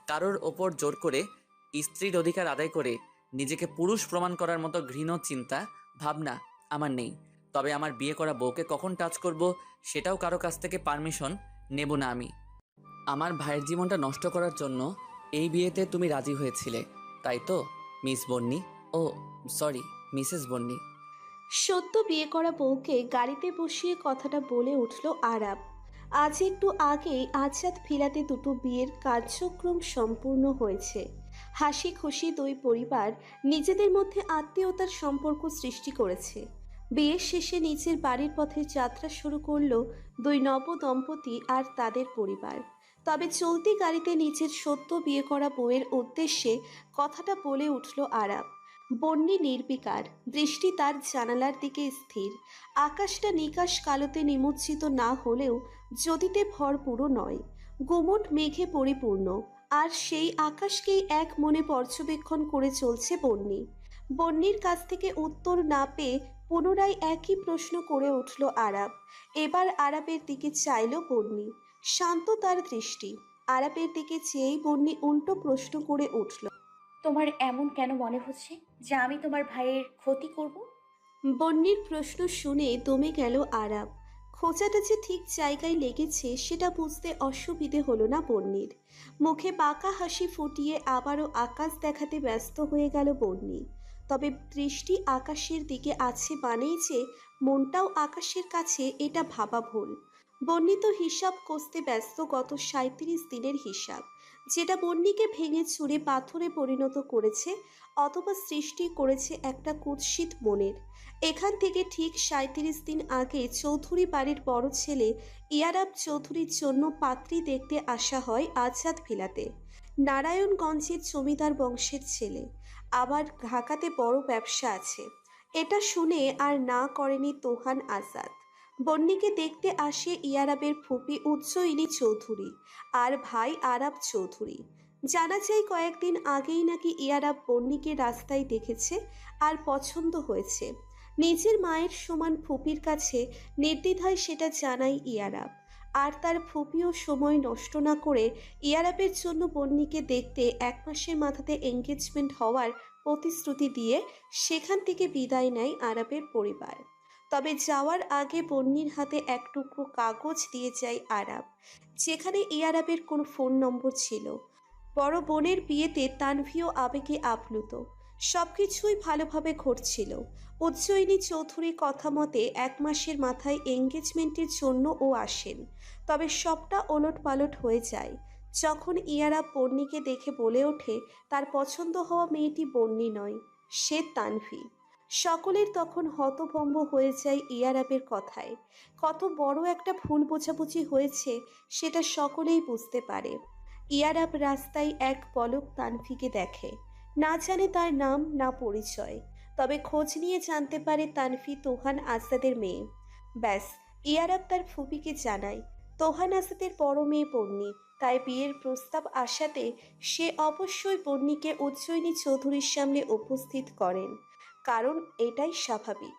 কারোর ওপর জোর করে স্ত্রীর অধিকার আদায় করে নিজেকে পুরুষ প্রমাণ করার মতো ঘৃণ চিন্তা ভাবনা আমার নেই। তবে আমার বিয়ে করা বউকে কখন টাচ করব সেটাও কারো কাছ থেকে পারমিশন নেব না আমি। আমার ভাইয়ের জীবনটা নষ্ট করার জন্য এই বিয়েতে তুমি রাজি হয়েছিলে, তাই তো মিস বন্নি? ও সরি, মিসেস বন্নি। সদ্য বিয়ে করা বউকে গাড়িতে বসিয়ে কথাটা বলে উঠল আরাব। আজ একটু আগেই আজাদ ভিলাতে দুটো বিয়ের কার্যক্রম সম্পূর্ণ হয়েছে। হাসি খুশি দুই পরিবার নিজেদের মধ্যে আত্মীয়তার সম্পর্ক সৃষ্টি করেছে। বিয়ের শেষে নিজের বাড়ির পথে যাত্রা শুরু করলো দুই নব দম্পতি আর তাদের পরিবার। তবে চলতি গাড়িতে নিজের সদ্য বিয়ে করা বউয়ের উদ্দেশ্যে কথাটা বলে উঠল আরাব। বন্যি নির্বিকার, দৃষ্টি তার জানালার দিকে স্থির। আকাশটা নিকাশ কালোতে নিমজ্জিত না হলেও জ্যোতিতে ভরপুরও নয়, গুমোট মেঘে পরিপূর্ণ। আর সেই আকাশকেই এক মনে পর্যবেক্ষণ করে চলছে বন্যি। বন্যির কাছ থেকে উত্তর না পেয়ে পুনরায় একই প্রশ্ন করে উঠল আরাব। এবার আরাবের দিকে চাইল বন্যি। শান্ত তার দৃষ্টি। আরাবের দিকে চেয়েই বন্যি উল্টো প্রশ্ন করে উঠল। তোমার এমন কেন মনে হচ্ছে যে আমি তোমার ভাইয়ের ক্ষতি করব? বন্যির প্রশ্ন শুনে দমে গেল আরাব। খোঁচাটা যে ঠিক জায়গায় লেগেছে সেটা বুঝতে অসুবিধে হলো না বন্যির। মুখে বাঁকা হাসি ফুটিয়ে আবারও আকাশ দেখাতে ব্যস্ত হয়ে গেল বন্যি। তবে দৃষ্টি আকাশের দিকে আছে মানেই যে মনটাও আকাশের কাছে, এটা ভাবা ভুল। বন্যি তো হিসাব কষতে ব্যস্ত গত ৩৭ দিনের হিসাব, যেটা বন্যিকে ভেঙে চুরে পাথরে পরিণত করেছে, অথবা সৃষ্টি করেছে একটা কুৎসিত মনের। এখান থেকে ঠিক ৩৭ দিন আগে চৌধুরী বাড়ির বড় ছেলে ইয়ারাব চৌধুরীর জন্য পাত্রী দেখতে আসা হয় আজাদ ভিলাতে। নারায়ণগঞ্জের জমিদার বংশের ছেলে, আবার ঢাকাতে বড় ব্যবসা আছে। এটা শুনে আর না করেনি তোহান আজাদ। বন্নিকে দেখতে আসে ইয়ারাবের ফুপি উজ্জয়িনী চৌধুরী আর ভাই আরাব চৌধুরী। জানা যায় কয়েকদিন আগেই নাকি ইয়ারাব বন্নিকে রাস্তায় দেখেছে আর পছন্দ হয়েছে। নিজের মায়ের সমান ফুপির কাছে নির্দ্বিধায় সেটা জানাই ইয়ারাব। আর তার ফুপিও সময় নষ্ট না করে ইয়ারাবের জন্য বন্নিকে দেখতে ১ মাসের মাথাতে এঙ্গেজমেন্ট হওয়ার প্রতিশ্রুতি দিয়ে সেখান থেকে বিদায় নেয় আরাবের পরিবার। তবে যাওয়ার আগে বন্নির হাতে এক টুকরো কাগজ দিয়ে যায় আরাব, যেখানে ইয়ারাবের কোনো ফোন নম্বর ছিল। বড় বোনের বিয়েতে তানভীও আবেগে আপ্লুত। সবকিছুই ভালোভাবে ঘটছিল। উজ্জয়িনী চৌধুরী কথা মতে ১ মাসের মাথায় এঙ্গেজমেন্টের জন্য ও আসেন। তবে সবটা ওলটপালট হয়ে যায় যখন ইয়ারা বন্নিকে দেখে বলে ওঠে তার পছন্দ হওয়া মেয়েটি বন্নি নয়, সে তানভী। সকলের তখন হতভম্ব হয়ে যায় ইয়ারাবের কথায়। কত বড় একটা ভুল বোঝাবুঝি হয়েছে সেটা সকলেই বুঝতে পারে। ইয়ারাব রাস্তায় এক পলক তানভীকে দেখে, না জানে তার নাম না পরিচয়। তবে খোঁজ নিয়ে জানতে পারে তানভী তোহান আজাদের মেয়ে। ব্যাস, ইয়ারাব তার ফুপিকে জানায় তোহান আজাদের বড় মেয়ে বন্নি। তাই বিয়ের প্রস্তাব আসাতে সে অবশ্যই বন্নিকে উজ্জয়িনী চৌধুরীর সামনে উপস্থিত করেন, কারণ এটাই স্বাভাবিক।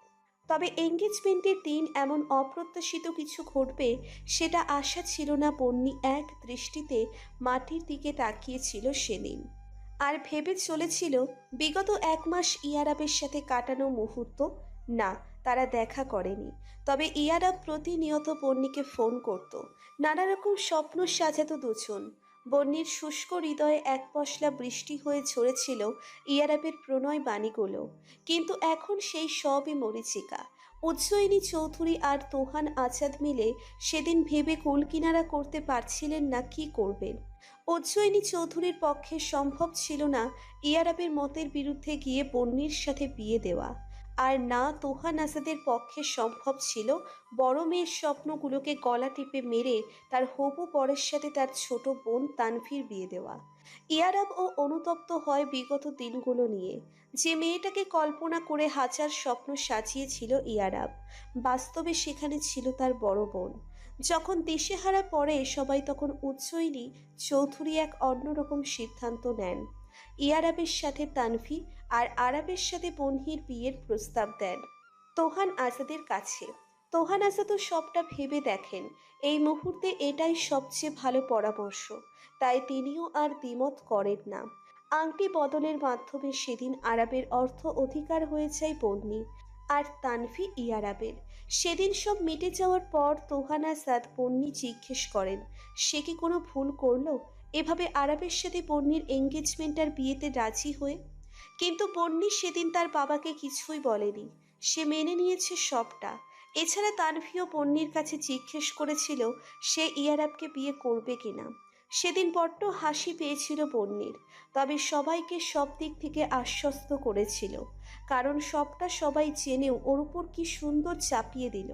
তবে এঙ্গেজমেন্টের দিন এমন অপ্রত্যাশিত কিছু ঘটবে সেটা আশা ছিল না। বন্নি এক দৃষ্টিতে মাটির দিকে তাকিয়েছিল সেদিন, আর ভেবে চলেছিল বিগত ১ মাস ইয়ারাবের সাথে কাটানো মুহূর্ত। না, তারা দেখা করেনি। তবে ইয়ারাব প্রতিনিয়ত বন্নিকে ফোন করত, নানা রকম স্বপ্ন সাজাতো দুজন। বন্নির শুষ্ক হৃদয়ে এক পশলা বৃষ্টি হয়ে ঝরেছিল ইয়ারাবের প্রণয় বাণীগুলো। কিন্তু এখন সেই সবই মরীচিকা। উজ্জয়িনী চৌধুরী আর তোহান আজাদ মিলে সেদিন ভেবে কুল কিনারা করতে পারছিলেন না কি করবেন। উজ্জয়িনী চৌধুরীর পক্ষে সম্ভব ছিল না ইয়ারাবের মতের বিরুদ্ধে গিয়ে বন্নির সাথে বিয়ে দেওয়া। আর না তোহান আজাদের পক্ষে সম্ভব ছিল বড় মেয়ের স্বপ্নগুলোকে গলা টিপে মেরে তার হবু বরের সাথে তার ছোট বোন তানভীর বিয়ে দেওয়া। ইয়ারাব ও অনুতপ্ত হয় বিগত দিনগুলো নিয়ে। যে মেয়েটাকে কল্পনা করে হাজার স্বপ্ন সাজিয়েছিল ইয়ারাব, বাস্তবে সেখানে ছিল তার বড় বোন। যখন দিশেহারা পড়ে সবাই, তখন উজ্জয়িনী চৌধুরী এক অন্যরকম সিদ্ধান্ত নেন। ইয়ারাবের সাথে তানভী আর আরাবের সাথে বন্নির বিয়ের প্রস্তাব দেন তোহান আজাদের কাছে। তোহানাসা তো সবটা ভেবে দেখেন এই মুহূর্তে এটাই সবচেয়ে ভালো পরামর্শ, তাই তিনিও আর দ্বিমত করেন না। আংটি বদলের মাধ্যমে সেদিন আরাবের অর্থ অধিকার হয়ে যায় পন্নী, আর তানভি ইয়ারাবের। সেদিন সব মিটে যাওয়ার পর তোহানাসাদ পন্নী জিজ্ঞেস করেন সে কি কোনো ভুল করলো এভাবে আরাবের সাথে পন্নীর এঙ্গেজমেন্ট আর বিয়েতে রাজি হয়ে। কিন্তু পন্নী সেদিন তার বাবাকে কিছুই বলেনি, সে মেনে নিয়েছে সবটা। এছাড়া তানভীও পন্নীর কাছে জিজ্ঞেস করেছিল সে ইয়ারাবকে বিয়ে করবে কিনা। সেদিন বড্ড হাসি পেয়েছিল পন্নীর, তবে সবাইকে সব দিক থেকে আশ্বস্ত করেছিল, কারণ সবটা সবাই জেনেও ওর উপর কি সুন্দর চাপিয়ে দিল।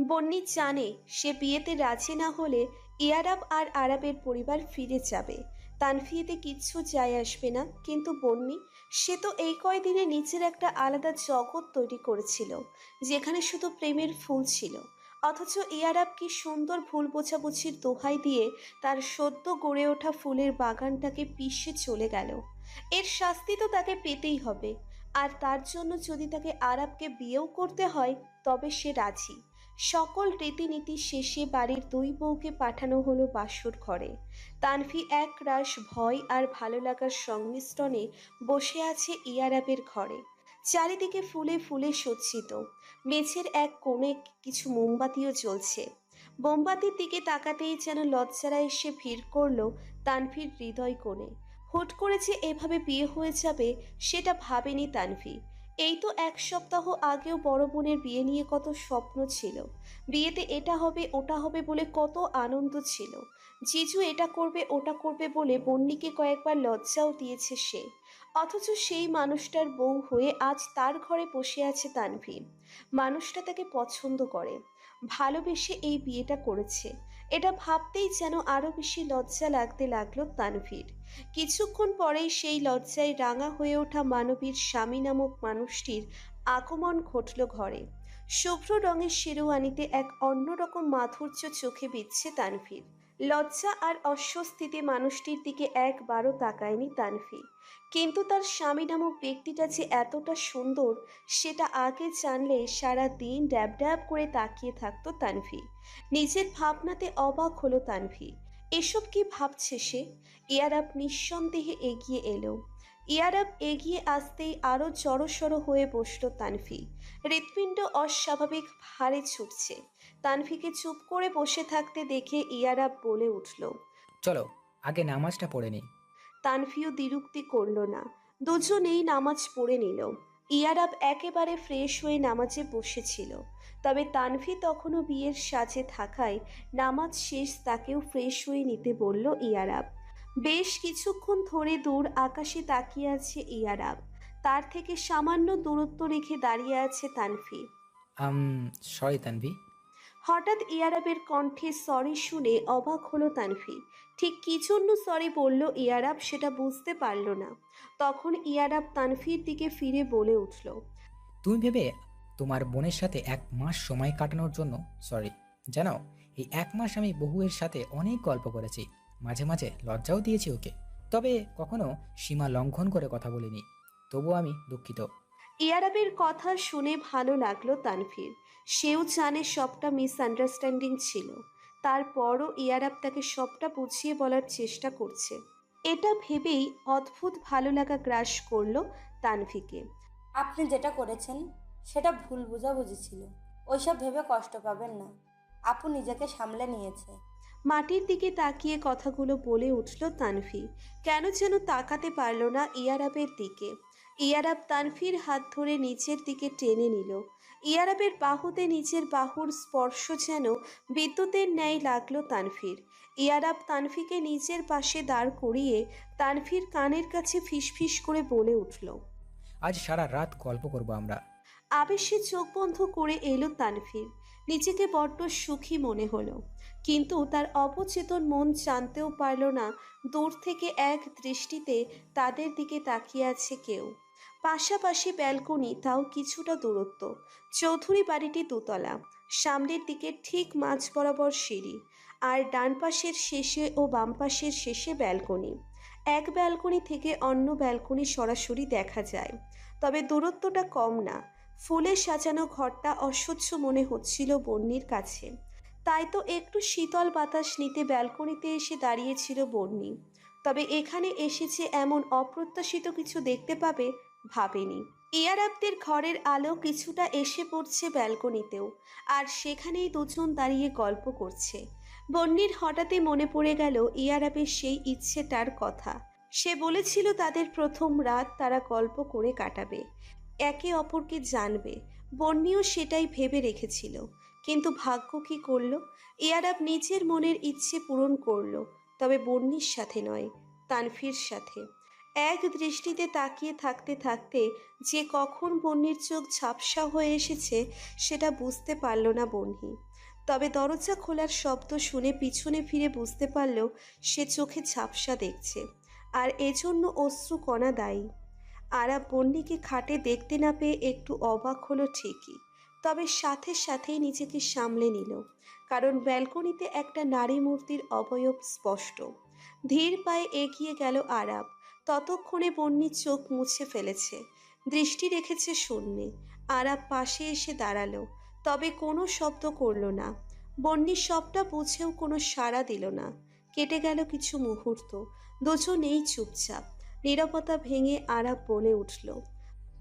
বন্নি জানে সে বিয়েতে রাজি না হলে ইয়ারাব আর আরাবের পরিবার ফিরে যাবে, তানফিয়েতে কিচ্ছু যায় আসবে না। কিন্তু বন্নি, সে তো এই কয়দিনে নিজের একটা আলাদা জগৎ তৈরি করেছিল যেখানে শুধু প্রেমের ফুল ছিল। অথচ ইয়ারাব কি সুন্দর ভুল বোঝাবুঝির দোহাই দিয়ে তার সদ্য গড়ে ওঠা ফুলের বাগানটাকে পিষে চলে গেল। এর শাস্তি তো তাকে পেতেই হবে, আর তার জন্য যদি তাকে আরাবকে বিয়েও করতে হয় তবে সে রাজি। সকল রীতিনীতি শেষে বাড়ির দুই বউকে পাঠানো হলো বাসর ঘরে। তানভি এক রাশ ভয় আর ভালো লাগার সংমিশ্রণে বসে আছে ইয়ারাবের ঘরে। চারিদিকে ফুলে ফুলে সজ্জিত, মেঝের এক কোণে কিছু মোমবাতিও জ্বলছে। মোমবাতির দিকে তাকাতেই যেন লজ্জারা এসে ভিড় করলো তানভির হৃদয় কোণে। হুট করে যে এভাবে বিয়ে হয়ে যাবে সেটা ভাবেনি তানভি। এই তো এক সপ্তাহ আগেও বড় বোনের বিয়ে নিয়ে কত স্বপ্ন ছিল, বিয়েতে এটা হবে ওটা হবে বলে কত আনন্দ ছিল। জিজু এটা করবে ওটা করবে বলে বন্নিকে কয়েকবার লজ্জাও দিয়েছে সে। অথচ সেই মানুষটার বউ হয়ে আজ তার ঘরে বসে আছে তানভি। মানুষটা তাকে পছন্দ করে, ভালোবেসে এই বিয়েটা করেছে। এটা ভাবতেই যেন আরো বেশি লজ্জা লাগতে লাগলো তানভীর। কিছুক্ষণ পরেই সেই লজ্জায় রাঙা হয়ে ওঠা মানবীর স্বামী নামক মানুষটির আগমন ঘটল ঘরে। শুভ্র রঙের শেরওয়ানিতে এক অন্যরকম মাধুর্য চোখে বিচ্ছে তানভীর। লজ্জা আর অস্বস্তিতে মানুষটির দিকে একবারও তাকায়নি তানভি। কিন্তু তার স্বামী নামক ব্যক্তিটা যে এতটা সুন্দর সেটা আগে জানলে সারা দিন ড্যাব ড্যাব করে তাকিয়ে থাকতো তানভি। নিজের ভাবনাতে অবাক হলো তানভি। এসব কি ভাবছে সে? ইয়ারাব নিঃসন্দেহে এগিয়ে এলো। ইয়ারাব এগিয়ে আসতেই আরো জড়সড় হয়ে বসল তানভি। হৃৎপিণ্ড অস্বাভাবিক হারে ছুটছে। তানভিকে চুপ করে বসে থাকতে দেখে ইয়ারাব বলে উঠল, চলো আগে নামাজটা পড়ে নিই। তানভিও দ্বিরুক্তি করল না। দুজনেই নামাজ পড়ে নিল। ইয়ারাব একেবারে ফ্রেশ হয়ে নামাজে বসেছিল, তবে তানভি তখনও বিয়ের সাজে থাকায় নামাজ শেষ তাকেও ফ্রেশ হয়ে নিতে বলল ইয়ারাব। বেশ কিছুক্ষণ ধরে দূর আকাশে তাকিয়ে আছে ইয়ারাব। তার থেকে সামান্য দূরত্ব রেখে দাঁড়িয়ে আছে তানভি। আম সরি তানভি। হঠাৎ ইয়ারাবের কণ্ঠে সরি শুনে অবাক হলো তানভি। ঠিক কি জন্য সরি বলল ইয়ারাব সেটা বুঝতে পারল না। তখন ইয়ারাব তানভির দিকে ফিরে বলে উঠল, তুমি ভেবে তোমার বোনের সাথে 1 মাস সময় কাটানোর জন্য সরি। জানো, এই 1 মাস আমি বহুয়ের সাথে অনেক গল্প করেছি, মাঝে মাঝে লজ্জাও দিয়েছি ওকে, তবে কখনো সীমা লঙ্ঘন করে কথা বলিনি। তবুও আমি দুঃখিত। ইয়ারাবের কথা শুনে ভালো লাগলো তানভীর। সেও জানে সবটা মিসআন্ডারস্ট্যান্ডিং ছিল, তারপরও ইয়ারাব তাকে সবটা বুঝিয়ে বলার চেষ্টা করছে। এটা ভেবেই অদ্ভুত ভালো লাগা গ্রাস করলো তানভীকে। আপনি যেটা করেছেন সেটা ভুল বোঝাবুঝি ছিল, ওইসব ভেবে কষ্ট পাবেন না। আপু নিজেকে সামলে নিয়েছে। মাটির দিকে তাকিয়ে কথাগুলো বলে উঠল তানভি। কেন যেন তাকাতে পারল না ইয়ারাবের দিকে। ইয়ারাব তানভির হাত ধরে নিচের দিকে টেনে নিল। ইয়ারাবের বাহুতে নিচের বাহুর স্পর্শ যেন বিদ্যুতের ন্যায় লাগলো তানভির। ইয়ারাব তানভিকে নিজের পাশে দাঁড় করিয়ে তানভির কানের কাছে ফিসফিস করে বলে উঠল, আজ সারা রাত গল্প করব আমরা। আবেশে চোখ বন্ধ করে এলো তানভীর। নিজেকে বড্ড সুখী মনে হলো, কিন্তু তার অবচেতন মন জানতেও পারল না দূর থেকে এক দৃষ্টিতে তাদের দিকে তাকিয়ে আছে কেউ। পাশাপাশি ব্যালকনি, তাও কিছুটা দূরত্ব। চৌধুরী বাড়িটি দোতলা, সামনের দিকে ঠিক মাঝ বরাবর সিঁড়ি, আর ডান পাশের শেষে ও বাম পাশের শেষে ব্যালকনি। এক ব্যালকনি থেকে অন্য ব্যালকনি সরাসরি দেখা যায়, তবে দূরত্বটা কম না। ফুলে সাজানো ঘরটা অসহ্য মনে হচ্ছিল বন্নির কাছে। তাই তো একটু শীতল বাতাস নিতে ব্যালকনিতে এসে দাঁড়িয়েছিল বন্নি। তবে এখানে এসেছে এমন অপ্রত্যাশিত কিছু দেখতে পাবে ভাবেনি। ইয়ারাবদের ঘরের আলো কিছুটা এসে পড়ছে ব্যালকনিতেও, আর সেখানেই দুজন দাঁড়িয়ে গল্প করছে। বন্নির হঠাৎই মনে পড়ে গেল ইয়ারাবের সেই ইচ্ছেটার কথা। সে বলেছিল তাদের প্রথম রাত তারা গল্প করে কাটাবে, একে অপরকে জানবে। বন্নিও সেটাই ভেবে রেখেছিল, কিন্তু ভাগ্য কি করলো, ইয়ারাব নিজের মনের ইচ্ছে পূরণ করলো, তবে বন্নির সাথে নয়, তানভীর সাথে। এক দৃষ্টিতে তাকিয়ে থাকতে থাকতে যে কখন বন্নির চোখ ঝাপসা হয়ে এসেছে সেটা বুঝতে পারল না বন্নি। তবে দরজা খোলার শব্দ শুনে পিছনে ফিরে বুঝতে পারল সে চোখে ঝাপসা দেখছে, আর এজন্য অশ্রুকণা দায়ী। আরাব বন্নিকে খাটে দেখতে না পেয়ে একটু অবাক হলো ঠিকই, তবে সাথে সাথেই নিজেকে সামলে নিল, কারণ ব্যালকনিতে একটা নারী মূর্তির অবয়ব স্পষ্ট। ধীর পায়ে এগিয়ে গেল আরাব। ততক্ষণে বন্নির চোখ মুছে ফেলেছে, দৃষ্টি রেখেছে শূন্যে। আরাব পাশে এসে দাঁড়ালো, তবে কোনো শব্দ করল না। বন্নি সবটা বুঝেও কোনো সাড়া দিল না। কেটে গেল কিছু মুহূর্ত, দুজনেই চুপচাপ। নীরবতা ভেঙে আরাব বলে উঠল,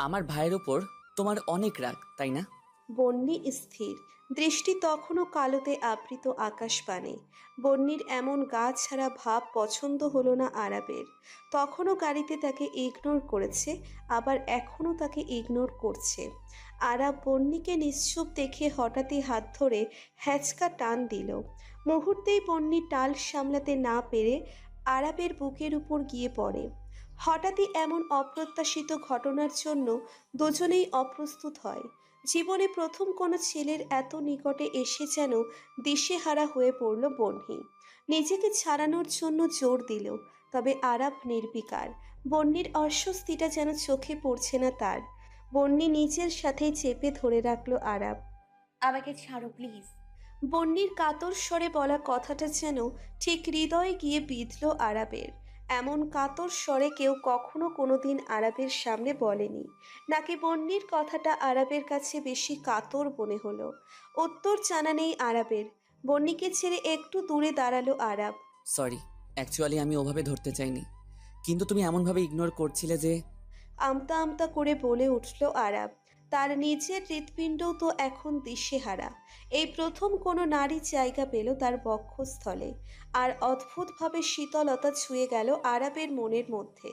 আমার ভাইয়ের ওপর তোমার অনেক রাগ, তাই না? বন্নি স্থির, দৃষ্টি তখনও কালোতে আবৃত আকাশপানে। বন্নির এমন গা ছাড়া ভাব পছন্দ হলো না আরাবের। তখনও গাড়িতে তাকে ইগনোর করেছে, আবার এখনও তাকে ইগনোর করছে। আরাব বন্নিকে নিশ্চুপ দেখে হঠাৎই হাত ধরে হ্যাচকা টান দিল। মুহূর্তেই বন্নি টাল সামলাতে না পেরে আরাবের বুকের উপর গিয়ে পড়ে। হঠাৎই এমন অপ্রত্যাশিত ঘটনার জন্য দুজনেই অপ্রস্তুত হয়। জীবনে প্রথম কোনো ছেলের এত নিকটে এসে যেন দিশেহারা হয়ে পড়ল বন্নি। নিজেকে ছাড়ানোর জন্য জোর দিল, তবে আরাব নির্বিকার। বন্নির অস্বস্তিটা যেন চোখে পড়ছে না তার। বন্নি নিজের সাথেই চেপে ধরে রাখলো আরাব। আমাকে ছাড়ো প্লিজ। বন্নির কাতর স্বরে বলা কথাটা যেন ঠিক হৃদয়ে গিয়ে বিঁধল আরাবের। এমন কাতর স্বরে কেউ কখনো কোনোদিন আরাবের সামনে বলেনি। নাকি বন্নির কথাটা আরাবের কাছে বেশি কাতর মনে হলো। উত্তর জানা নেই আরাবের। বন্নিকে ছেড়ে একটু দূরে দাঁড়ালো আরাব। সরি, অ্যাকচুয়ালি আমি ওভাবে ধরতে চাইনি, কিন্তু তুমি এমনভাবে ইগনোর করছিলে যে। আমতা আমতা করে বলে উঠল আরাব। তার নিজের হৃৎপিণ্ডও তো এখন দিশেহারা। এই প্রথম কোনো নারী জায়গা পেল তার বক্ষস্থলে, আর অদ্ভুতভাবে শীতলতা ছুঁয়ে গেল আরাবের মনের মধ্যে।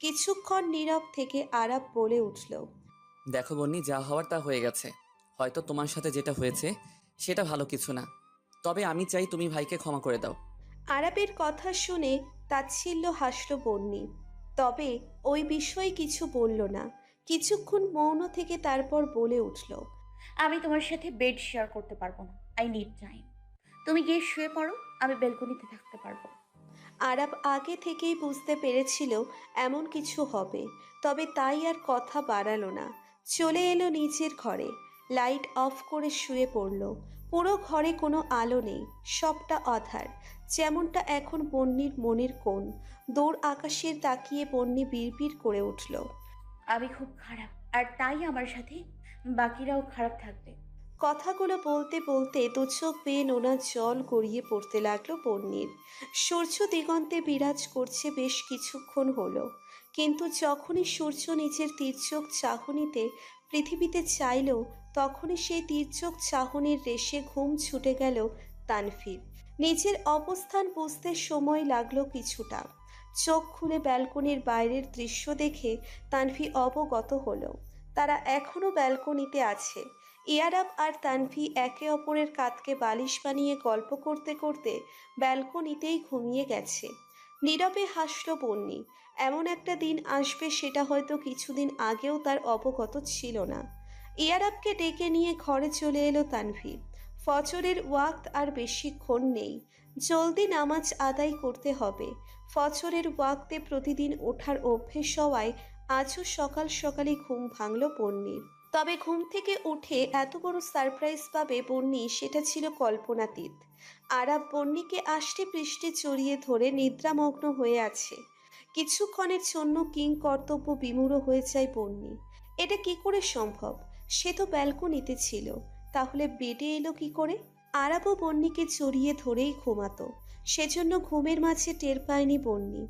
কিছুক্ষণ নীরব থেকে আরাব বলে উঠল, দেখো বন্নি, যা হওয়ার তা হয়ে গেছে। হয়তো তোমার সাথে যেটা হয়েছে সেটা ভালো কিছু না, তবে আমি চাই তুমি ভাইকে ক্ষমা করে দাও। আরাবের কথা শুনে তাচ্ছিল্য হাসল বন্নি, তবে ওই বিষয়ে কিছু বলল না। কিছুক্ষণ মৌন থেকে তারপর বলে উঠল, আমি তোমার সাথে বেড শেয়ার করতে পারবো না। I need time. তুমি গিয়ে শুয়ে পড়ো, আমি বেলকনিতে থাকতে পারবো। আরাব আগে থেকেই বুঝতে পেরেছিল এমন কিছু হবে, তবে তাই আর কথা বাড়ালো না। চলে এলো নিজের ঘরে, লাইট অফ করে শুয়ে পড়ল। পুরো ঘরে কোনো আলো নেই, সবটা আঁধার, যেমনটা এখন বন্নির মনের কোণ। দূর আকাশের তাকিয়ে বন্নি বিড়বিড় করে উঠল, আমি খুব খারাপ, আর তাই আমার সাথে বাকিরাও খারাপ থাকবে। কথাগুলো বলতে বলতে দু চোখ বেয়ে নোনা জল গড়িয়ে পড়তে লাগলো বন্নির। সূর্য দিগন্তে বিরাজ করছে বেশ কিছুক্ষণ হলো, কিন্তু যখনই সূর্য নিজের তীর্যক চাহনিতে পৃথিবীতে চাইল, তখনই সেই তীর্যক চাহনির রেশে ঘুম ছুটে গেল তানভীর। নিজের অবস্থান বুঝতে সময় লাগলো কিছুটা। চোখ খুলে ব্যালকনির বাইরের দৃশ্য দেখে তানভী অবগত হলো তারা এখনো ব্যালকনিতে আছে। ইয়ারাব আর তানভী একে অপরের কাঁধকে বালিশ বানিয়ে গল্প করতে করতে ব্যালকনিতেই ঘুমিয়ে গেছে। নীরবে হাসল বন্নি। এমন একটা দিন আসবে সেটা হয়তো কিছুদিন আগেও তার অবগত ছিল না। ইয়ারাবকে ডেকে নিয়ে ঘরে চলে এলো তানভী। ফজরের ওয়াক্ত আর বেশিক্ষণ নেই, জলদি নামাজ আদায় করতে হবে। ফজরের ওয়াক্তে প্রতিদিন ওঠার অভ্যেস হওয়ায় আজও সকাল সকালই ঘুম ভাঙল বন্নির। তবে ঘুম থেকে উঠে এত বড় সারপ্রাইজ পাবে বন্নি, সেটা ছিল কল্পনাতীত। আরাব বন্নিকে আষ্টে পৃষ্ঠে জড়িয়ে ধরে নিদ্রামগ্ন হয়ে আছে। কিছুক্ষণের জন্য কিং কর্তব্য বিমূঢ় হয়ে যায় বন্নি। এটা কি করে সম্ভব? সে তো ব্যালকনিতে ছিল, তাহলে বেডে এলো কি করে? আরাবও বন্নিকে জড়িয়ে ধরেই ঘুমাতো, সেজন্য ঘুমের মাঝে টের পায়নি বন্নি।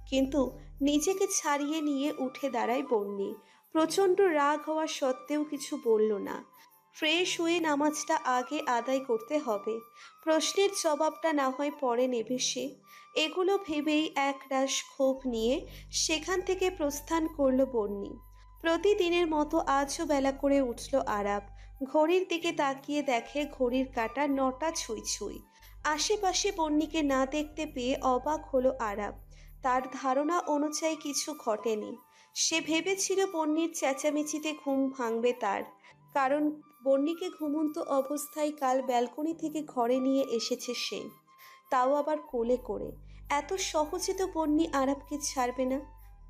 কিন্তু নিজেকে ছাড়িয়ে নিয়ে উঠে দাঁড়ায় বন্নি। প্রচণ্ড রাগ হওয়া সত্ত্বেও কিছু বলল না। ফ্রেশ হয়ে নামাজটা আগে আদায় করতে হবে, প্রশ্নের জবাবটা না হয় পরে নেবে সে। এগুলো ভেবেই একরাশ ক্ষোভ নিয়ে সেখান থেকে প্রস্থান করলো বন্নি। প্রতিদিনের মতো আজও বেলা করে উঠল আরাব। ঘড়ির দিকে তাকিয়ে দেখে ঘড়ির কাঁটা 9টা ছুঁই ছুঁই। আশেপাশে বন্নিকে না দেখতে পেয়ে অবাক হলো আরাব। তার ধারণা অনুযায়ী কিছু ঘটেনি। সে ভেবেছিল বন্নির চেঁচামেচিতে ঘুম ভাঙবে তার, কারণ বন্নিকে ঘুমন্ত অবস্থায় কাল ব্যালকনি থেকে ঘরে নিয়ে এসেছে সে, তাও আবার কোলে করে। এত সহজে তো বন্নি আরাবকে ছাড়বে না।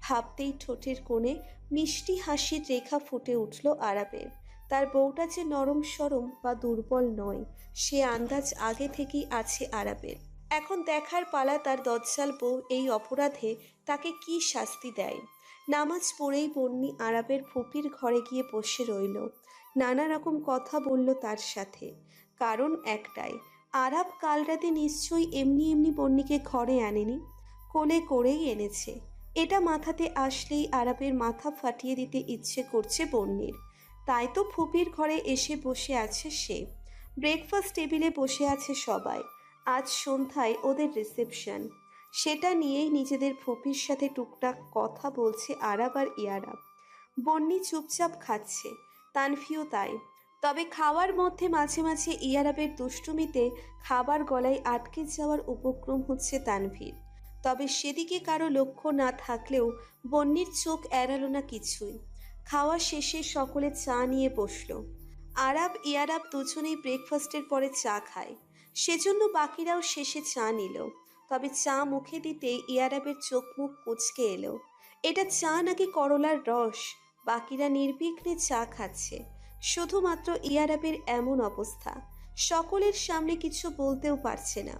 ভাবতেই ঠোঁটের কোণে মিষ্টি হাসির রেখা ফুটে উঠল আরাবের। তার বউটা যে নরম সরম বা দুর্বল নয়, সে আন্দাজ আগে থেকেই আছে আরাবের। এখন দেখার পালা তার দজ্জাল বউ এই অপরাধে তাকে কি শাস্তি দেয়। নামাজ পড়েই বন্নি আরাবের ফুপির ঘরে গিয়ে বসে রইল। নানা রকম কথা বলল তার সাথে। কারণ একটাই, আরাব কাল রাতে নিশ্চয়ই এমনি এমনি বন্নিকে ঘরে আনেনি, কোলে করেই এনেছে। এটা মাথাতে আসলেই আরাবের মাথা ফাটিয়ে দিতে ইচ্ছে করছে বন্নির। তাই তো ফুপির ঘরে এসে বসে আছে সে। ব্রেকফাস্ট টেবিলে বসে আছে সবাই। আজ সন্ধ্যায় ওদের রিসেপশন, সেটা নিয়েই নিজেদের ফুপির সাথে টুকটাক কথা বলছে আরাব আর ইয়ারাব। বন্নি চুপচাপ খাচ্ছে, তানফিও তাই। তবে খাওয়ার মধ্যে মাঝে মাঝে ইয়ারাবের দুষ্টুমিতে খাবার গলায় আটকে যাওয়ার উপক্রম হচ্ছে তানভীর। তবে সেদিকে কারো লক্ষ্য না থাকলেও বন্নির চোখ এড়ালো না কিছুই। খাওয়া শেষে সকলে চা নিয়ে বসলো। আরাব ইয়ারাব দুজনেই ব্রেকফাস্টের পরে চা খায়, সেজন্য বাকিরাও শেষে চা নিল। তবে চা মুখে দিতেই ইয়ারাবের চোখ মুখ কুঁচকে এলো। এটা চা নাকি করলার রস? বাকিরা নির্বিঘ্নে চা খাচ্ছে, শুধুমাত্র ইয়ারাবের এমন অবস্থা। সকলের সামনে কিছু বলতেও পারছে না।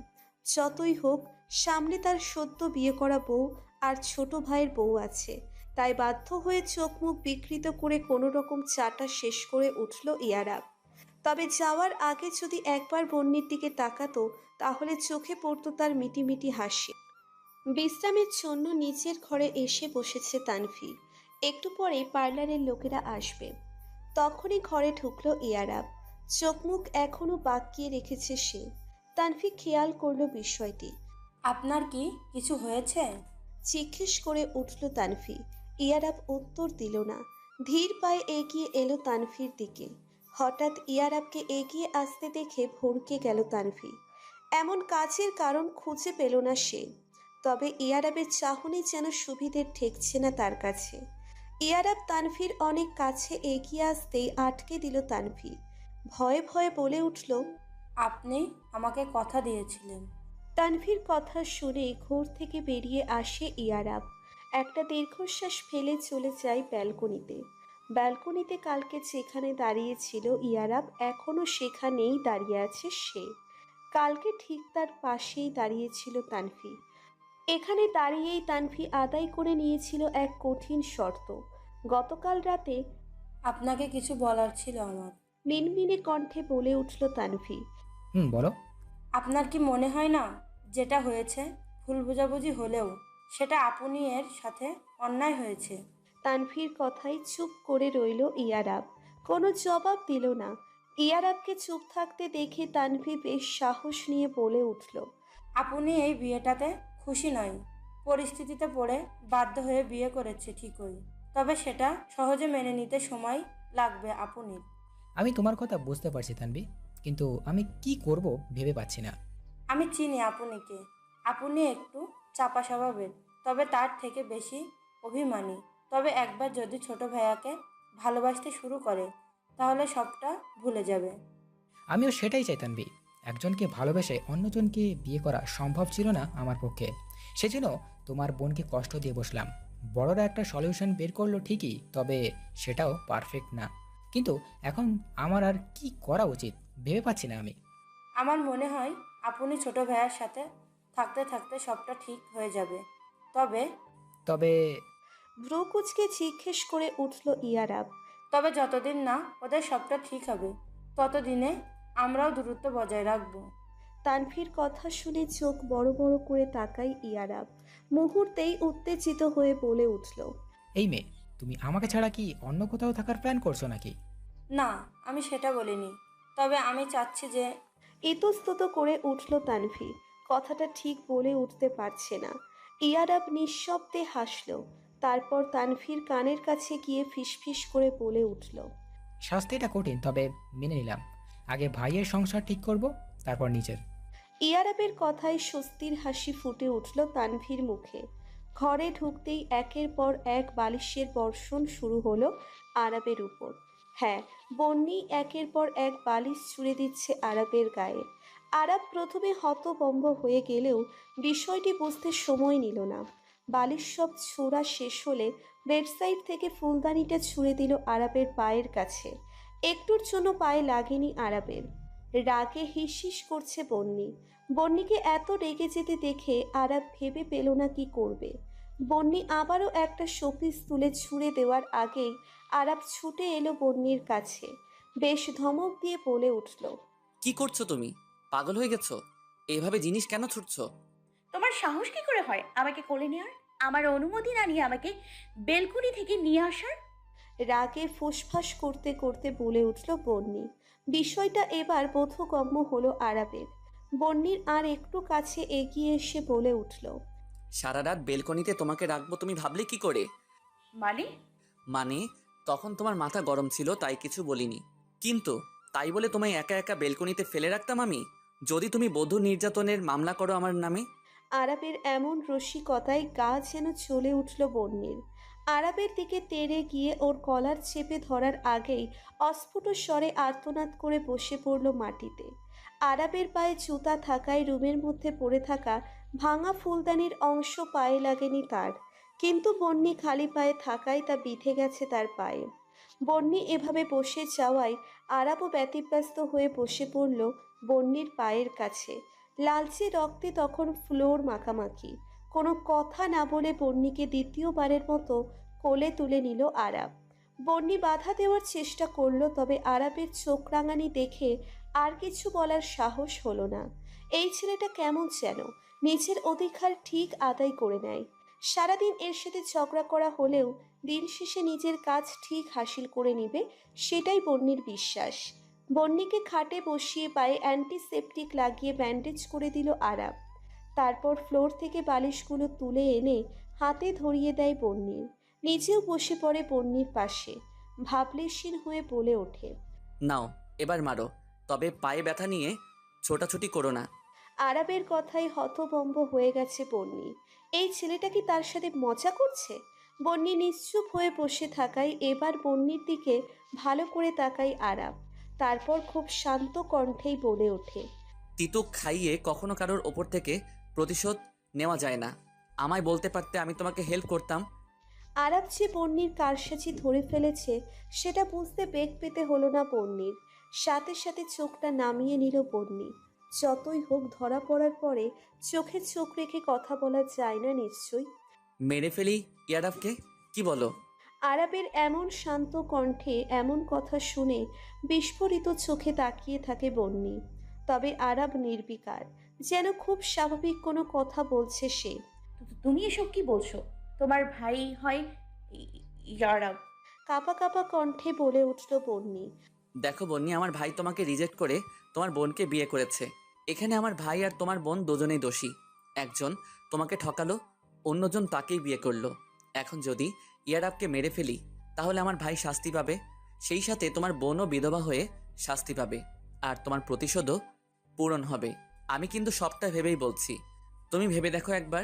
যতই হোক, সামনে তার সদ্য বিয়ে করা বউ আর ছোট ভাইয়ের বউ আছে, তাই বাধ্য হয়ে চোখ মুখ বিকৃত করে কোনো রকম চাটা শেষ করে উঠল ইয়ারাব। তবে যাওয়ার আগে যদি একবার বন্নির দিকে তাকাতো, তাহলে চোখে পড়তো তার মিটিমিটি হাসি। বিশ্রামের জন্য নিচের ঘরে এসে বসেছে তানভি। একটু পরে পার্লারের লোকেরা আসবে। তখনই ঘরে ঢুকলো ইয়ারাব। চোখ মুখ এখনো বাঁকিয়ে রেখেছে সে। তানভি খেয়াল করলো বিষয়টি। আপনার কি কিছু হয়েছে? জিজ্ঞেস করে উঠল তানভি। ইয়ারাব উত্তর দিল না। ধীর পায়ে এগিয়ে এলো তানভির দিকে। হঠাৎ ইয়ারাবকে এগিয়ে আসতে দেখে ভড়কে গেল তানভি। এমন কাজের কারণ খুঁজে পেল না সে। তবে ইয়ারাবের চাহনি যেন সুবিধের ঠেকছে না তার কাছে। ইয়ারাব তানভির অনেক কাছে এগিয়ে আসতেই আটকে দিল তানভি। ভয়ে ভয়ে বলে উঠল, আপনি আমাকে কথা দিয়েছিলেন। তানভীর কথা শুনে ঘর থেকে বেরিয়ে আসে ইয়ারাব। একটা দীর্ঘশ্বাস ফেলে চলে যায় ব্যালকনিতে। ব্যালকনিতে কালকে যেখানে দাঁড়িয়েছিল ইয়ারাব, এখনো সেখানেই দাঁড়িয়ে আছে সে। কালকে ঠিক তার পাশেই দাঁড়িয়েছিল তানভি। এখানে দাঁড়িয়েই তানভি আদায় করে নিয়েছিল এক কঠিন শর্ত। গতকাল রাতে আপনাকে কিছু বলার ছিল আমার। মিনমিনে কণ্ঠে বলে উঠল তানভি। বলো। আপনার কি মনে হয় না যেটা হয়েছে ভুল বোঝাবুঝি হলেও সেটা আপনি এর সাথে অন্যায় হয়েছে? তানভীর কথাই চুপ করে রইল ইয়ারাব, কোনো জবাব দিল না। ইয়ারাবকে চুপ থাকতে দেখে তানভী বেশ সাহস নিয়ে বলে উঠল, আপনি এই বিয়েটাতে খুশি নয়, পরিস্থিতিতে পড়ে বাধ্য হয়ে বিয়ে করেছে ঠিকই, তবে সেটা সহজে মেনে নিতে সময় লাগবে আপনি। আমি তোমার কথা বুঝতে পারছি তানবি, কিন্তু আমি কি করব ভেবে পাচ্ছি না। আমি চিনি আপনিকে। আপনি একটু চাপা স্বভাবের, তবে তার থেকে বেশি অভিমানী। তবে একবার যদি ছোট ভাইয়াকে ভালোবাসতে শুরু করে তাহলে সবটা ভুলে যাবে। আমিও সেটাই চাই তানবি। একজনকে ভালোবেসে অন্যজনকে বিয়ে করা সম্ভব ছিল না আমার পক্ষে। সেজন্য তোমার বোনকে কষ্ট দিয়ে বসলাম। বড়রা একটা সলিউশন বের করলো ঠিকই, তবে সেটাও পারফেক্ট না। কিন্তু এখন আমার আর কি করা উচিত ভেবে পাচ্ছি না আমি। আমার মনে হয় আপনি ছোট ভাইয়ার সাথে থাকতে থাকতে সবটা ঠিক হয়ে যাবে। তবে তবে ভ্রু কুচকে জিজ্ঞেস করে উঠল ইয়ারাব। তবে যতদিন না ওদের সবটা ঠিক হবে ততদিনে আমরাও দূরত্ব বজায় রাখবো। তানভীর কথা শুনে চোখ বড় বড় করে তাকায় ইয়ারাব। মুহূর্তেই উত্তেজিত হয়ে বলে উঠল, এই মেয়ে, তুমি আমাকে ছাড়া কি অন্য কোথাও থাকার প্ল্যান করছো নাকি? না, আমি সেটা বলিনি। তবে আমি চাচ্ছি যে ইতস্তত করে উঠল তানভীর। কথাটা ঠিক বলে উঠতে পারছে না। ইয়ারাব নিঃশব্দে হাসল। তারপর তানভীর কানের কাছে গিয়ে ফিসফিস করে বলে উঠল, শাস্তিটা কঠিন, তবে মেনে নিলাম। আগে ভাইয়ের সংসার ঠিক করব, তারপর নিজের। ইয়ারাবের কথায় স্বস্তির হাসি ফুটে উঠল তানভীর মুখে। ঘরে ঢুকতেই একের পর এক বালিশের বর্ষণ শুরু হলো আরাবের উপর। হ্যাঁ, বন্যি একের পর এক বালিশ ছুঁড়ে দিচ্ছে আরাবের গায়ে। আরাব প্রথমে হতভম্ব হয়ে গেলেও বিষয়টি বুঝতে সময় নিল না। বালিশ সব ছোড়া শেষ হলে বেডসাইড থেকে ফুলদানিটা ছুঁড়ে দিল আরাবের পায়ের কাছে। একটুর জন্য পায়ে লাগেনি আরাবের। রাগে হিসহিস করছে বন্যি। বন্যিকে এত রেগে যেতে দেখে আরাব ভেবে পেল না কি করবে। বন্যি আবারও একটা শোপিস তুলে ছুঁড়ে দেওয়ার আগেই আরাব ছুটে এলো বন্যির কাছে। বেশ ধমক দিয়ে বলে উঠল, কি করছো তুমি? পাগল হয়ে গেছো? এভাবে জিনিস কেন ছুটছো? তোমার সাহস কি করে হয় আমাকে কোলে নেওয়ার, আমার অনুমতি না নিয়ে আমাকে বেলকুনি থেকে নিয়ে আসার? রাগে ফুসফাস করতে করতে বলে উঠল বন্যি। বিষয়টা এবার বোধগম্য হলো আরাবের। বন্যির আর একটু কাছে এগিয়ে এসে বলে উঠল, সারা রাত বেলকনিতে তোমাকে রাখবো তুমি ভাবলে কি করে? মানে? মানে, তখন তোমার মাথা গরম ছিল তাই কিছু বলিনি, কিন্তু তাই বলে তোমায় একা একা বেলকনিতে ফেলে রাখতাম আমি? যদি তুমি বধূ নির্যাতনের মামলা করো আমার নামে? আরাবের এমন রসিকতায় গা যেন চলে উঠল বন্যির। আরাবের দিকে তেড়ে গিয়ে ওর কলার চেপে ধরার আগেই অস্ফুট স্বরে আর্তনাদ করে বসে পড়ল মাটিতে। আরাবের পায়ে জুতা থাকায় রুমের মধ্যে পড়ে থাকা ভাঙা ফুলদানির অংশ পায়ে লাগেনি তার, কিন্তু বন্যি খালি পায়ে থাকায় তা বিঁধে গেছে তার পায়ে। বন্যি এভাবে বসে যাওয়ায় আরাবও ব্যতিব্যস্ত হয়ে বসে পড়ল বন্যির পায়ের কাছে। লালচে রক্তে তখন ফ্লোর মাখামাখি। কোনো কথা না বলে বন্যিকে দ্বিতীয়বারের মতো কোলে তুলে নিল আরাব। বন্যি বাধা দেওয়ার চেষ্টা করলো, তবে আরাবের চোখ রাঙানি দেখে আর কিছু বলার সাহস হলো না। এই ছেলেটা কেমন যেন নিজের অধিকার ঠিক আদায় করে নেয়। সারাদিন এর সাথে ঝগড়া করা হলেও দিন শেষে নিজের কাজ ঠিক হাসিল করে নিবে, সেটাই বন্যির বিশ্বাস। বন্যিকে খাটে বসিয়ে পায়ে অ্যান্টিসেপটিক লাগিয়ে ব্যান্ডেজ করে দিল আরাব। তারপর ফ্লোর থেকে বালিশগুলো তুলে এনে হাতে ধরিয়ে দেয় বন্যির। নিজেও বসে পড়ে বন্যির পাশে। ভাবলেশীন হয়ে বলে ওঠে, নাও, এবার মারো, তবে পায়ে ব্যথা নিয়ে ছোটাছুটি করো না। আরাবের কথায় হতভম্ব হয়ে গেছে বন্যি। এই ছেলেটা কি তার সাথে মজা করছে? বন্যি নিশ্চুপ হয়ে বসে থাকায় এবার বন্যির দিকে ভালো করে তাকায় আরাব। তারপর খুব শান্ত কণ্ঠেই বলে ওঠে, তিতুক খাইয়ে কখনো কারোর ওপর থেকে প্রতিশোধ নেওয়া যায় না। আমায় বলতে পারতে, আমি তোমাকে হেল্প করতাম। আরাব যে বন্যির কারসাজি ধরে ফেলেছে সেটা বুঝতে বেগ পেতে হলো না বন্যির। সাথে সাথে চোখটা নামিয়ে নিল বন্যি। যতই হোক ধরা পড়ার পরে চোখে চোখ রেখে কথা বলা যায় না নিশ্চয়ই। মেরে ফেলি ইয়ারাফকে, কি বলো? আরাবের এমন শান্ত কণ্ঠে এমন কথা শুনে বিস্ফোরিত চোখে তাকিয়ে থাকে বন্যি। তবে আরাব নির্বিকার, যেন খুব স্বাভাবিক কোনো কথা বলছে সে। তুমি এসব কি বলছো? তোমার ভাই হয় ইয়ারাব। কাঁপা কাঁপা কণ্ঠে বলে উঠল বন্যি। দেখো বন্নি, আমার ভাই তোমাকে রিজেক্ট করে তোমার বোনকে বিয়ে করেছে। এখানে আমার ভাই আর তোমার বোন দুজনেই দোষী। একজন তোমাকে ঠকালো, অন্যজন তাকেই বিয়ে করলো। এখন যদি ইয়ারাবকে মেরে ফেলি তাহলে আমার ভাই শাস্তি পাবে, সেই সাথে তোমার বোনও বিধবা হয়ে শাস্তি পাবে, আর তোমার প্রতিশোধও পূরণ হবে। আমি কিন্তু সবটা ভেবেই বলছি, তুমি ভেবে দেখো একবার।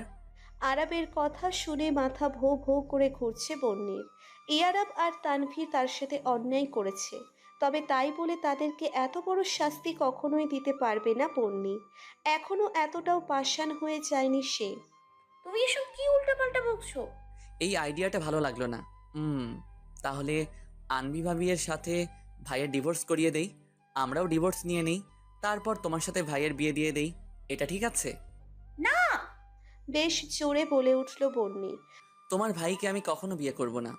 আরাবের কথা শুনে মাথা ভো ভো করে ঘুরছে বন্যির। ইয়ারাব আর তানভীর তার সাথে অন্যায় করেছে, তবে তাই বলে তাদেরকে এত বড় শাস্তি কখনোই দিতে পারবে না বন্যি। এখনো এতটাও পাষাণ হয়ে যায়নি সে। তুমি এসব কি উল্টাপাল্টা বকছো? এই আইডিয়াটা ভালো লাগলো না। তাহলে আনবি ভাবিয়ের সাথে ভাইয়ের ডিভোর্স করিয়ে দেই, আমরাও ডিভোর্স নিয়ে নেই, তারপর তোমার সাথে ভাইয়ের বিয়ে দিয়ে দেই। এটা ঠিক আছে? না। বেশ জোরে বলে উঠল বন্যি। তোমার ভাইকে আমি কখনো বিয়ে করব না।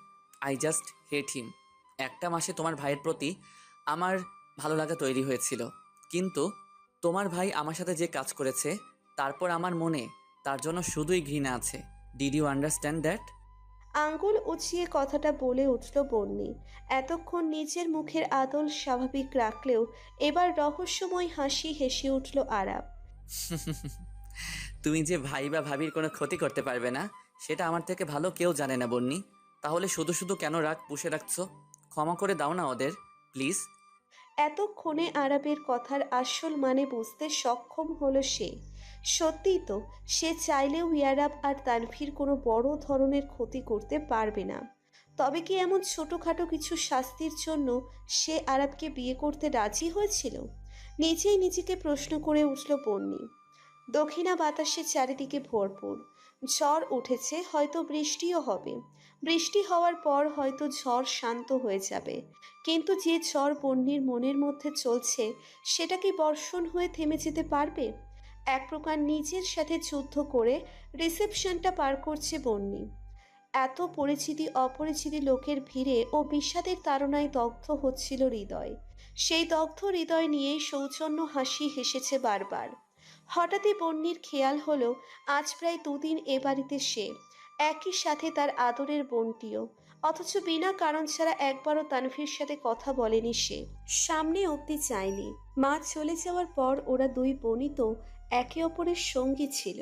আই জাস্ট হেট হিম। একটা মাসে তোমার ভাইয়ের প্রতি আমার ভালো লাগা তৈরি হয়েছিল, কিন্তু তোমার ভাই আমার সাথে যে কাজ করেছে তারপর আমার মনে তার জন্য শুধুই ঘৃণা আছে। Did you understand that? আঙ্গুল উঁচিয়ে কথাটা বলে উঠল বন্যি। এতক্ষণ নিজের মুখের আদল স্বাভাবিক রাখলেও এবার রহস্যময় হাসি হেসে উঠল আরাব। তুমি যে ভাই বা ভাবির কোনো ক্ষতি করতে পারবে না সেটা আমার থেকে ভালো কেউ জানে না বন্নি। তাহলে শুধু শুধু কেন রাগ পুষে রাখছো? ক্ষমা করে দাও না ওদের, প্লিজ। এতক্ষণে আরাবের কথার আসল মানে বুঝতে সক্ষম হলো সে। সত্যিই তো, সে চাইলেও ইয়ারাব আর তানভীর কোনো বড় ধরনের ক্ষতি করতে পারবে না। তবে কি এমন ছোটখাটো কিছু শাস্তির জন্য সে আরাবকে বিয়ে করতে রাজি হয়েছিল? নিজেই নিজেকে প্রশ্ন করে উঠল বন্নি। দক্ষিণা বাতাসে চারিদিকে ভরপুর। ঝড় উঠেছে, হয়তো বৃষ্টিও হবে। বৃষ্টি হওয়ার পর হয়তো ঝড় শান্ত হয়ে যাবে। কিন্তু যে ঝড় বন্যির মনের মধ্যে চলছে সেটা কি বর্ষণ হয়ে থেমে যেতে পারবে? এক প্রকার নিজের সাথে যুদ্ধ করে রিসেপশনটা পার করছে বন্যি। এত পরিচিতি অপরিচিতি লোকের ভিড়ে ও বিষাদের তাড়নায় দগ্ধ হচ্ছিল হৃদয়। সেই দগ্ধ হৃদয় নিয়েই সৌজন্য হাসি হেসেছে বারবার। হঠাৎই বন্যির খেয়াল হলো আজ প্রায় 2 দিন এ বাড়িতে সে, একই সাথে তার আদরের বোনটিও। অথচ বিনা কারণ ছাড়া একবারও তানভীর সাথে কথা বলেনি সে, সামনে অবধি চায়নি। মা চলে যাওয়ার পর ওরা 2 বোনই তো একে অপরের সঙ্গী ছিল।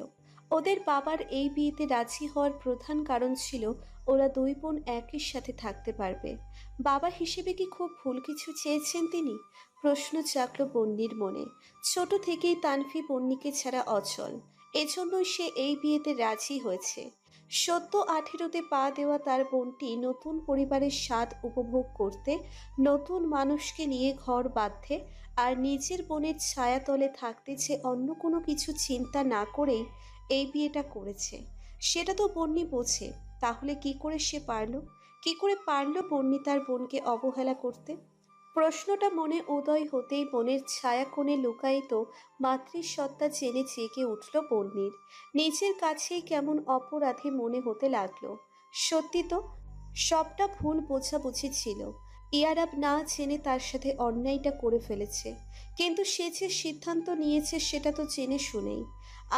ওদের বাবার এই বিয়েতে রাজি হওয়ার প্রধান কারণ ছিল ওরা 2 বোন একই সাথে থাকতে পারবে। বাবা হিসেবে কি খুব ভুল কিছু চেয়েছেন তিনি? প্রশ্ন জাগল বন্যির মনে। ছোট থেকেই তানভি বন্যিকে ছাড়া অচল, এজন্যই সে এই বিয়েতে রাজি হয়েছে। সদ্য 18তে পা দেওয়া তার বোনটি নতুন পরিবারের স্বাদ উপভোগ করতে, নতুন মানুষকে নিয়ে ঘর বাঁধতে আর নিজের বোনের ছায়াতলে থাকতে যে অন্য কোনো কিছু চিন্তা না করেই এই বিয়েটা করেছে, সেটা তো বন্যি বোঝে। তাহলে কি করে সে পারল, কি করে পারল বন্যি তার বোনকে অবহেলা করতে? প্রশ্নটা মনে উদয় হতেই মনের ছায়া কোণে লুকায়িত মাতৃসত্তা জেনে জেগে উঠল বন্যির। নিজের কাছেই কেমন অপরাধী মনে হতে লাগলো। সত্যি তো, সবটা ভুল বোঝাবুঝি ছিল। ইয়ারাব না জেনে তার সাথে অন্যায়টা করে ফেলেছে, কিন্তু সে যে সিদ্ধান্ত নিয়েছে সেটা তো জেনে শুনেই।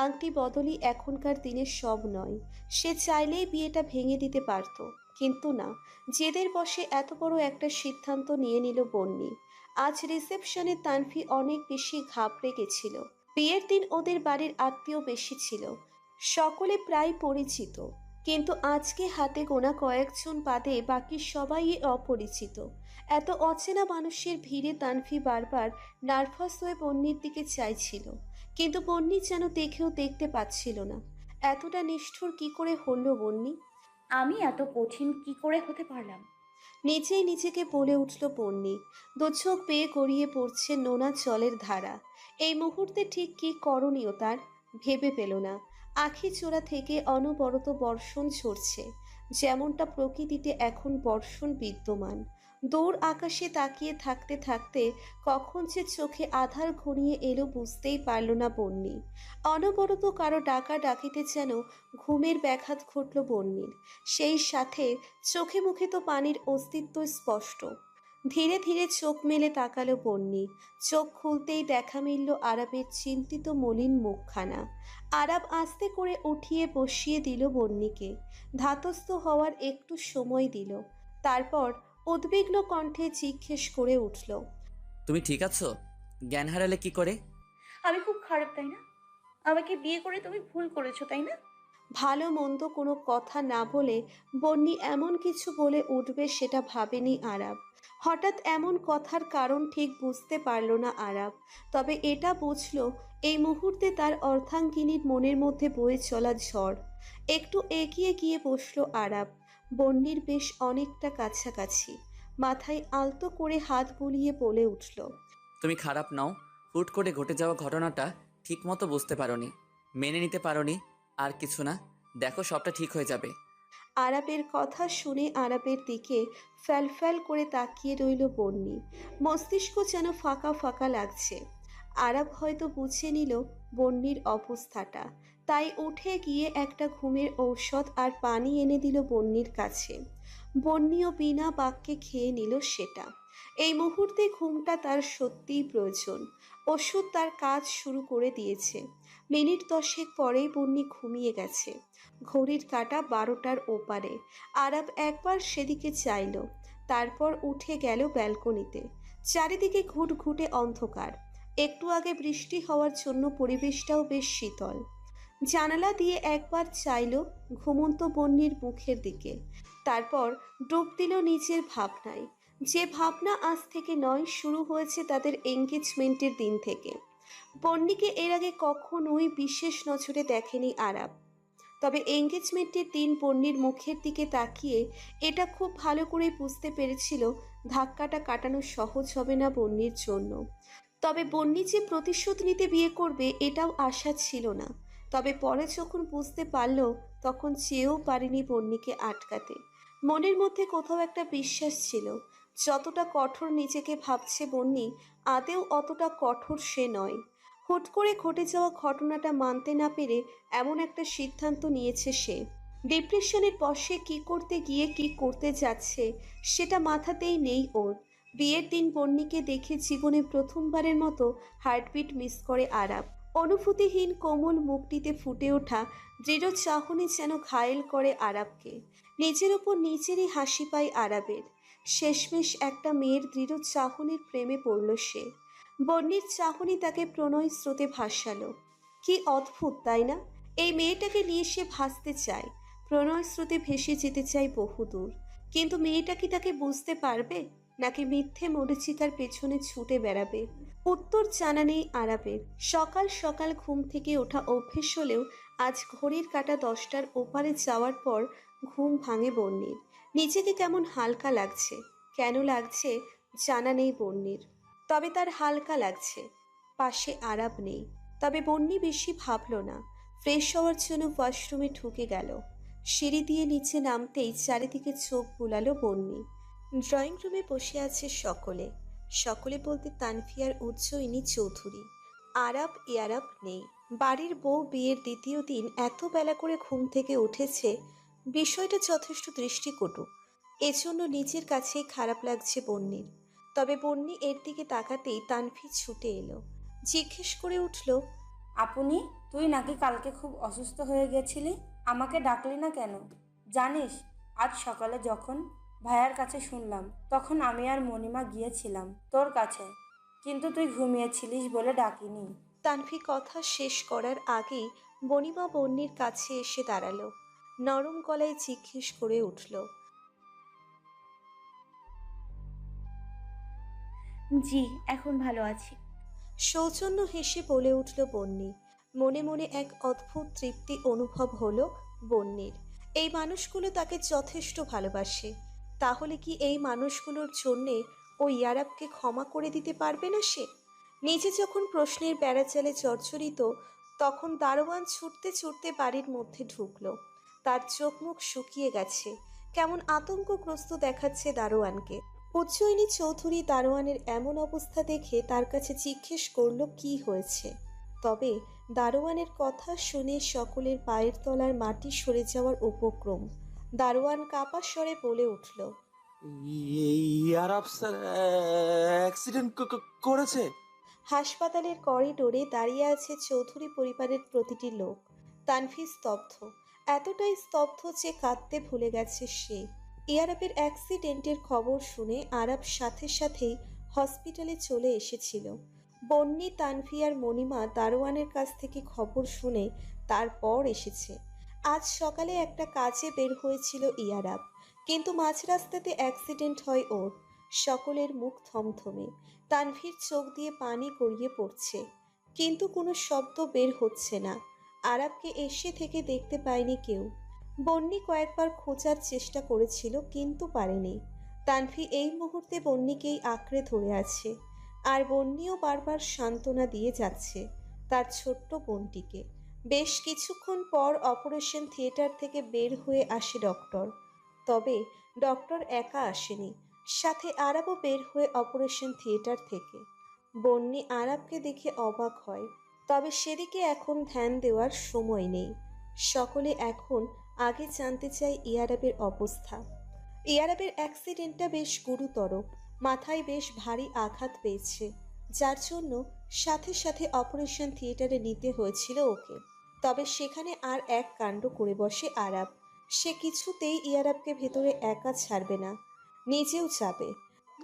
আংটি বদলই এখনকার দিনের সব নয়। সে চাইলেই বিয়েটা ভেঙে দিতে পারত, কিন্তু না, জেদের বশে এত বড় একটা সিদ্ধান্ত নিয়ে নিল বন্যি। আজ রিসেপশনে তানভি অনেক বেশি ঘাবড়ে গেছিল। বিয়ের দিন ওদের বাড়ির আত্মীয় বেশি ছিল, সকলে প্রায় পরিচিত, কিন্তু আজকে হাতে গোনা কয়েকজন বাদে বাকি সবাই অপরিচিত। এত অচেনা মানুষের ভিড়ে তানভি বারবার নার্ভাস হয়ে বন্যির দিকে চাইছিল, কিন্তু বন্যি যেন দেখেও দেখতে পাচ্ছিল না। এতটা নিষ্ঠুর কি করে হলো বন্যি? আমি এত কঠিন কি করে হতে পারলাম? নিজেই নিজেকে বলে উঠল বন্যি। 2 চোখ বেয়ে গড়িয়ে পড়ছে নোনা জলের ধারা। এই মুহূর্তে ঠিক কি করণীয় তার ভেবে পেল না। আখি চোরা থেকে অনবরত বর্ষণ ঝরছে, যেমনটা প্রকৃতিতে এখন বর্ষণ বিদ্যমান। দূর আকাশে তাকিয়ে থাকতে থাকতে কখন যে চোখে আধার ঘনিয়ে এলো বুঝতেই পারল না বন্যি। অনবরত কারো ডাকা ডাকিতে যেন ঘুমের ব্যাঘাত ঘটল বন্যির। সেই সাথে চোখে মুখে তো পানির অস্তিত্ব স্পষ্ট। ধীরে ধীরে চোখ মেলে তাকালো বন্যি। চোখ খুলতেই দেখা মিলল আরাবের চিন্তিত মলিন মুখখানা। আরাব আস্তে করে উঠিয়ে বসিয়ে দিল বন্যিকে। ধাতস্থ হওয়ার একটু সময় দিল, তারপর উদ্বিগ্ন কণ্ঠে জিজ্ঞেস করে উঠল, তুমি ঠিক আছো? জ্ঞান হারালে কি করে? আমি খুব খারাপ, তাই না? আমাকে বিয়ে করে তুমি ভুল করেছো, তাই না? ভালো মন্দ কোনো কথা না বলে বন্যি এমন কিছু বলে উঠবে সেটা ভাবেনি আরাব। হঠাৎ এমন কথার কারণ ঠিক বুঝতে পারল না আরাব, তবে এটা বুঝলো এই মুহূর্তে তার অর্ধাঙ্গিনীর মনের মধ্যে বয়ে চলা ঝড়। একটু এগিয়ে গিয়ে বসলো আরাব, বন্যির বেশ অনেকটা কাছাকাছি। মাথায় আলতো করে হাত বুলিয়ে বলে উঠল, তুমি খারাপ নও। হুট করে ঘটে যাওয়া ঘটনাটা ঠিক মতো বুঝতে পারোনি, মেনে নিতে পারোনি, আর কিছু না। দেখো সবটা ঠিক হয়ে যাবে। আরাবের কথা শুনে আরাবের দিকে ফ্যাল করে তাকিয়ে রইল বন্যি। মস্তিষ্ক যেন ফাঁকা ফাঁকা লাগছে। আরাব হয়তো বুঝে নিল বন্যির অবস্থাটা, তাই উঠে গিয়ে একটা ঘুমের ঔষধ আর পানি এনে দিল বন্নির কাছে। বন্নিও বিনা বাক্যে খেয়ে নিল সেটা। এই মুহূর্তে ঘুমটা তার সত্যিই প্রয়োজন। ওষুধ তার কাজ শুরু করে দিয়েছে। মিনিট 10 পরেই বন্নি ঘুমিয়ে গেছে। ঘড়ির কাঁটা 12টার ওপারে। আরাব একবার সেদিকে চাইল, তারপর উঠে গেল ব্যালকনিতে। চারিদিকে ঘুটঘুটে অন্ধকার। একটু আগে বৃষ্টি হওয়ার জন্য পরিবেশটাও বেশ শীতল। জানালা দিয়ে একবার চাইল ঘুমন্ত বন্নির মুখের দিকে, তারপর ডুব দিল নিজের ভাবনায়। যে ভাবনা আজ থেকে নয়, শুরু হয়েছে তাদের এঙ্গেজমেন্টের দিন থেকে। বন্নিকে এর আগে কখনোই বিশেষ নজরে দেখেনি আরাব, তবে এঙ্গেজমেন্টের দিন বন্নির মুখের দিকে তাকিয়ে এটা খুব ভালো করে বুঝতে পেরেছিল ধাক্কাটা কাটানো সহজ হবে না বন্নির জন্য। তবে বন্নি যে প্রতিশোধ নিতে বিয়ে করবে এটাও আশা ছিল না। তবে পরে যখন বুঝতে পারল, তখন চেয়েও পারেনি বন্নিকে আটকাতে। মনের মধ্যে কোথাও একটা বিশ্বাস ছিল, যতটা কঠোর নিজেকে ভাবছে বন্নি, আদেও অতটা কঠোর সে নয়। হুট করে ঘটে যাওয়া ঘটনাটা মানতে না পেরে এমন একটা সিদ্ধান্ত নিয়েছে সে। ডিপ্রেশনের বশে কি করতে গিয়ে কি করতে যাচ্ছে সেটা মাথাতেই নেই ওর। বিয়ের দিন বন্নিকে দেখে জীবনে প্রথমবারের মতো হার্টবিট মিস করে আরাব। অনুভূতিহীন কোমল মুখটিতে ফুটে ওঠা দৃঢ় চাহনি যেন ঘায়েল করে আরাবকে। নিজের ওপর নিজেরই হাসি পায় আরাবের। শেষমেশ একটা মেয়ের দৃঢ় চাহনির প্রেমে পড়ল সে। বন্নির চাহনি তাকে প্রণয় স্রোতে ভাসালো। কি অদ্ভুত তাই না? এই মেয়েটাকে নিয়ে সে ভাসতে চায়, প্রণয় স্রোতে ভেসে যেতে চায় বহুদূর। কিন্তু মেয়েটা কি তাকে বুঝতে পারবে, নাকি মিথ্যে মরীচিকার পেছনে ছুটে বেড়াবে? উত্তর জানা নেই আরাবের। সকাল সকাল ঘুম থেকে ওঠা অভ্যেস হলেও আজ ঘড়ির কাঁটা 10টার ওপারে যাওয়ার পর ঘুম ভাঙে বন্নির। নিজেকে কেমন হালকা লাগছে। কেন লাগছে জানা নেই বন্নির, তবে তার হালকা লাগছে। পাশে আরাব নেই। তবে বন্নি বেশি ভাবল না। ফ্রেশ হওয়ার জন্য ওয়াশরুমে ঢুকে গেল। সিঁড়ি দিয়ে নিচে নামতেই চারিদিকে চোখ বুলালো বন্নি। ড্রয়িং রুমে বসে আছে সকলে। সকলে বলতে তানফিয়ার উজ্জয়িনী চৌধুরী। আরাব ইয়ারাব নেই। বাড়ির বউ বিয়ের দ্বিতীয় দিন এত বেলা করে ঘুম থেকে উঠেছে, বিষয়টা যথেষ্ট দৃষ্টিকটু। এজন্য নিজের কাছেই খারাপ লাগছে বন্নির। তবে বন্নি এর দিকে তাকাতেই তানভি ছুটে এলো। জিজ্ঞেস করে উঠল, আপনি, তুই নাকি কালকে খুব অসুস্থ হয়ে গেছিলি? আমাকে ডাকলি না কেন? জানিস, আজ সকালে যখন ভাইয়ার কাছে শুনলাম, তখন আমি আর মণিমা গিয়েছিলাম তোর কাছে, কিন্তু তুই ঘুমিয়েছিলিস বলে ডাকিনি। তানভি কথা শেষ করার আগেই বনিমা বন্নির কাছে এসে দাঁড়ালো। নরম গলায় জিজ্ঞেস করে উঠল, জি, এখন ভালো আছি। সৌজন্য হেসে বলে উঠল বন্নি। মনে মনে এক অদ্ভুত তৃপ্তি অনুভব হলো বন্নির। এই মানুষগুলো তাকে যথেষ্ট ভালোবাসে। তাহলে কি এই মানুষগুলোর জন্যে ও ইয়ারাবকে ক্ষমা করে দিতে পারবে না সে? নিজে যখন প্রশ্নের বেড়াজালে জর্জরিত, তখন দারোয়ান ছুটতে ছুটতে বাড়ির মধ্যে ঢুকলো। তার চোখ মুখ শুকিয়ে গেছে, কেমন আতঙ্কগ্রস্ত দেখাচ্ছে দারোয়ানকে। উজ্জয়িনী চৌধুরী দারোয়ানের এমন অবস্থা দেখে তার কাছে জিজ্ঞেস করলো কি হয়েছে। তবে দারোয়ানের কথা শুনে সকলের পায়ের তলার মাটি সরে যাওয়ার উপক্রম। দারোয়ান কাপা স্বরে বলে উঠল, ইয়ারাব স্যার অ্যাক্সিডেন্ট করেছে। হাসপাতালের করিডোরে দাঁড়িয়ে আছে চৌধুরী পরিবারের প্রতিটি লোক। তানভি স্তব্ধ, এতটাই স্তব্ধ যে কাঁদতে ভুলে গেছে সে। ইয়ারাবের অ্যাক্সিডেন্টের খবর শুনে আরাব সাথে সাথেই হসপিটালে চলে এসেছিল। বন্নি, তানভি আর মণিমা দারোয়ানের কাছ থেকে খবর শুনে তারপর এসেছে। আজ সকালে একটা কাজে বের হয়েছিল ইয়ারাব, কিন্তু মাঝ রাস্তাতে অ্যাক্সিডেন্ট হয় ওর। সকলের মুখ থমথমে। তানভীর চোখ দিয়ে পানি গড়িয়ে পড়ছে, কিন্তু কোনো শব্দ বের হচ্ছে না। আরাবকে এসে থেকে দেখতে পায়নি কেউ। বন্নি কয়েকবার খোঁজার চেষ্টা করেছিল, কিন্তু পারেনি। তানভি এই মুহূর্তে বন্নিকেই আঁকড়ে ধরে আছে, আর বন্নিও বারবার সান্ত্বনা দিয়ে যাচ্ছে তার ছোট্ট বোনটিকে। বেশ কিছুক্ষণ পর অপারেশন থিয়েটার থেকে বের হয়ে আসে ডক্টর। তবে ডক্টর একা আসেনি, সাথে আরাবও বের হয়ে অপারেশন থিয়েটার থেকে। বন্নি আরাবকে দেখে অবাক হয়। তবে সেদিকে এখন ধ্যান দেওয়ার সময় নেই। সকলে এখন আগে জানতে চায় ইয়ারাবের অবস্থা। ইয়ারাবের অ্যাক্সিডেন্টটা বেশ গুরুতর, মাথায় বেশ ভারী আঘাত পেয়েছে, যার জন্য সাথে সাথে অপারেশন থিয়েটারে নিতে হয়েছিল ওকে। তবে সেখানে আর এক কাণ্ড করে বসে আরাব। সে কিছুতেই ইয়ারাবকে ভেতরে একা ছাড়বে না, নিজেও যাবে।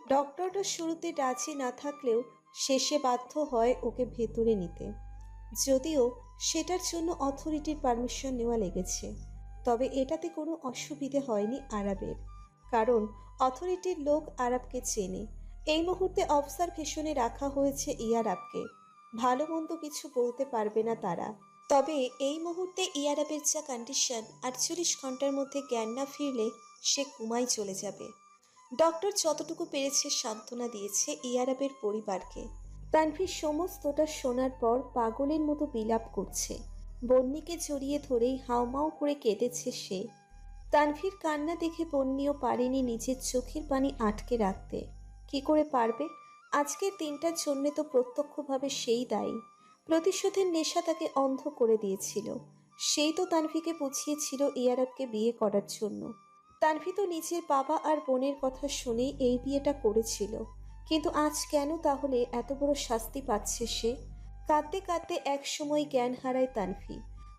ডক্টরটা শুরুতে রাজি না থাকলেও শেষে বাধ্য হয় ওকে ভেতরে নিতে, যদিও সেটার জন্য অথরিটির পারমিশন নেওয়া লেগেছে। তবে এটাতে কোনো অসুবিধে হয়নি আরাবের, কারণ অথরিটির লোক আরাবকে চেনে। এই মুহূর্তে অবজারভেশনে রাখা হয়েছে ইয়ারাবকে, ভালো মন্দ কিছু বলতে পারবে না তারা। তবে এই মুহূর্তে ইয়ারাবের যা কন্ডিশন, 48 ঘন্টার মধ্যে জ্ঞান না ফিরলে সে কুমায় চলে যাবে। ডক্টর যতটুকু পেরেছে সান্ত্বনা দিয়েছে ইয়ারাবের পরিবারকে। তানভীর সমস্তটা শোনার পর পাগলের মতো বিলাপ করছে। বন্নিকে জড়িয়ে ধরেই হাউমাউ করে কেঁদেছে সে। তানভীর কান্না দেখে বন্নিও পারেনি নিজের চোখের পানি আটকে রাখতে। কি করে পারবে? আজকের দিনটার জন্য তো প্রত্যক্ষভাবে সেই দায়ী। প্রতিশোধের নেশা তাকে অন্ধ করে দিয়েছিল। সেই তো তানভীকে বুঝিয়েছিল ইয়ারাবকে বিয়ে করার জন্য। তানভী তো নিজের বাবা আর বোনের কথা শুনেই এই বিয়েটা করেছিল। কিন্তু আজ কেন তাহলে এত বড় শাস্তি পাচ্ছে সে? কাঁদতে কাঁদতে এক সময় জ্ঞান হারায় তানভী।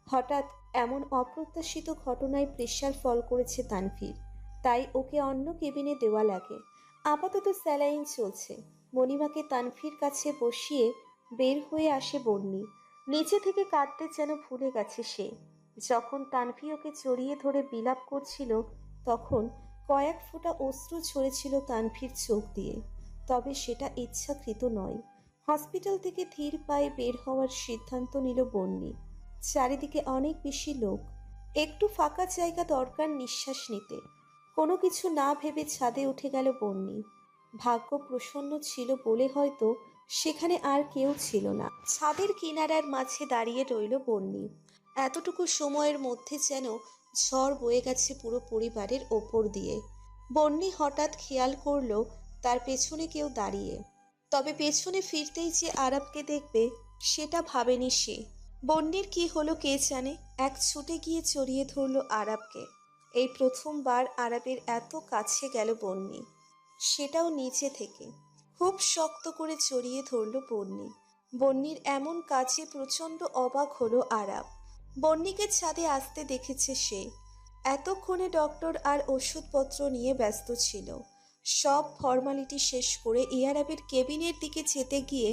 হঠাৎ এমন অপ্রত্যাশিত ঘটনায় প্রেশার ফল করেছে তানভীর, তাই ওকে অন্য কেবিনে দেওয়া লাগে। আপাতত স্যালাইন চলছে। মণিমাকে তানভীর কাছে বসিয়ে বের হয়ে আসে বন্নি। নিচে থেকে কাঁদতে যেন ভুলে গেছে সে। যখন তানভী ওকে জড়িয়ে ধরে বিলাপ করছিল, তখন কয়েক ফোঁটা অশ্রু ঝরেছিল তানভীর চোখ দিয়ে। তবে সেটা ইচ্ছাকৃত নয়। হসপিটাল থেকে ধীর পায়ে বের হওয়ার সিদ্ধান্ত নিল বন্নি। চারিদিকে অনেক বেশি লোক, একটু ফাঁকা জায়গা দরকার নিঃশ্বাস নিতে। কোনো কিছু না ভেবে ছাদে উঠে গেল বন্নি। ভাগ্য প্রসন্ন ছিল বলে হয়তো সেখানে আর কেউ ছিল না। ছাদের কিনারার মাঝে দাঁড়িয়ে রইল বন্নি। এতটুকু সময়ের মধ্যে যেন ঝড় বয়ে গেছে পুরো পরিবারের ওপর দিয়ে। বন্নি হঠাৎ খেয়াল করলো তার পেছনে কেউ দাঁড়িয়ে। তবে পেছনে ফিরতেই যে আরাবকে দেখবে সেটা ভাবেনি সে। বন্নির কি হলো কে জানে, এক ছুটে গিয়ে জড়িয়ে ধরলো আরাবকে। এই প্রথমবার আরাবের এত কাছে গেল বন্নি, সেটাও নিচে থেকে। খুব শক্ত করে জড়িয়ে ধরলো বন্নি। বন্নির এমন কাছে প্রচণ্ড অবাক হলো আরাব। বন্নিকে ছাদে আসতে দেখেছে সে। এতক্ষণে ডক্টর আর ওষুধপত্র নিয়ে ব্যস্ত ছিল। সব ফর্মালিটি শেষ করে ইয়ারাবের কেবিনের দিকে যেতে গিয়ে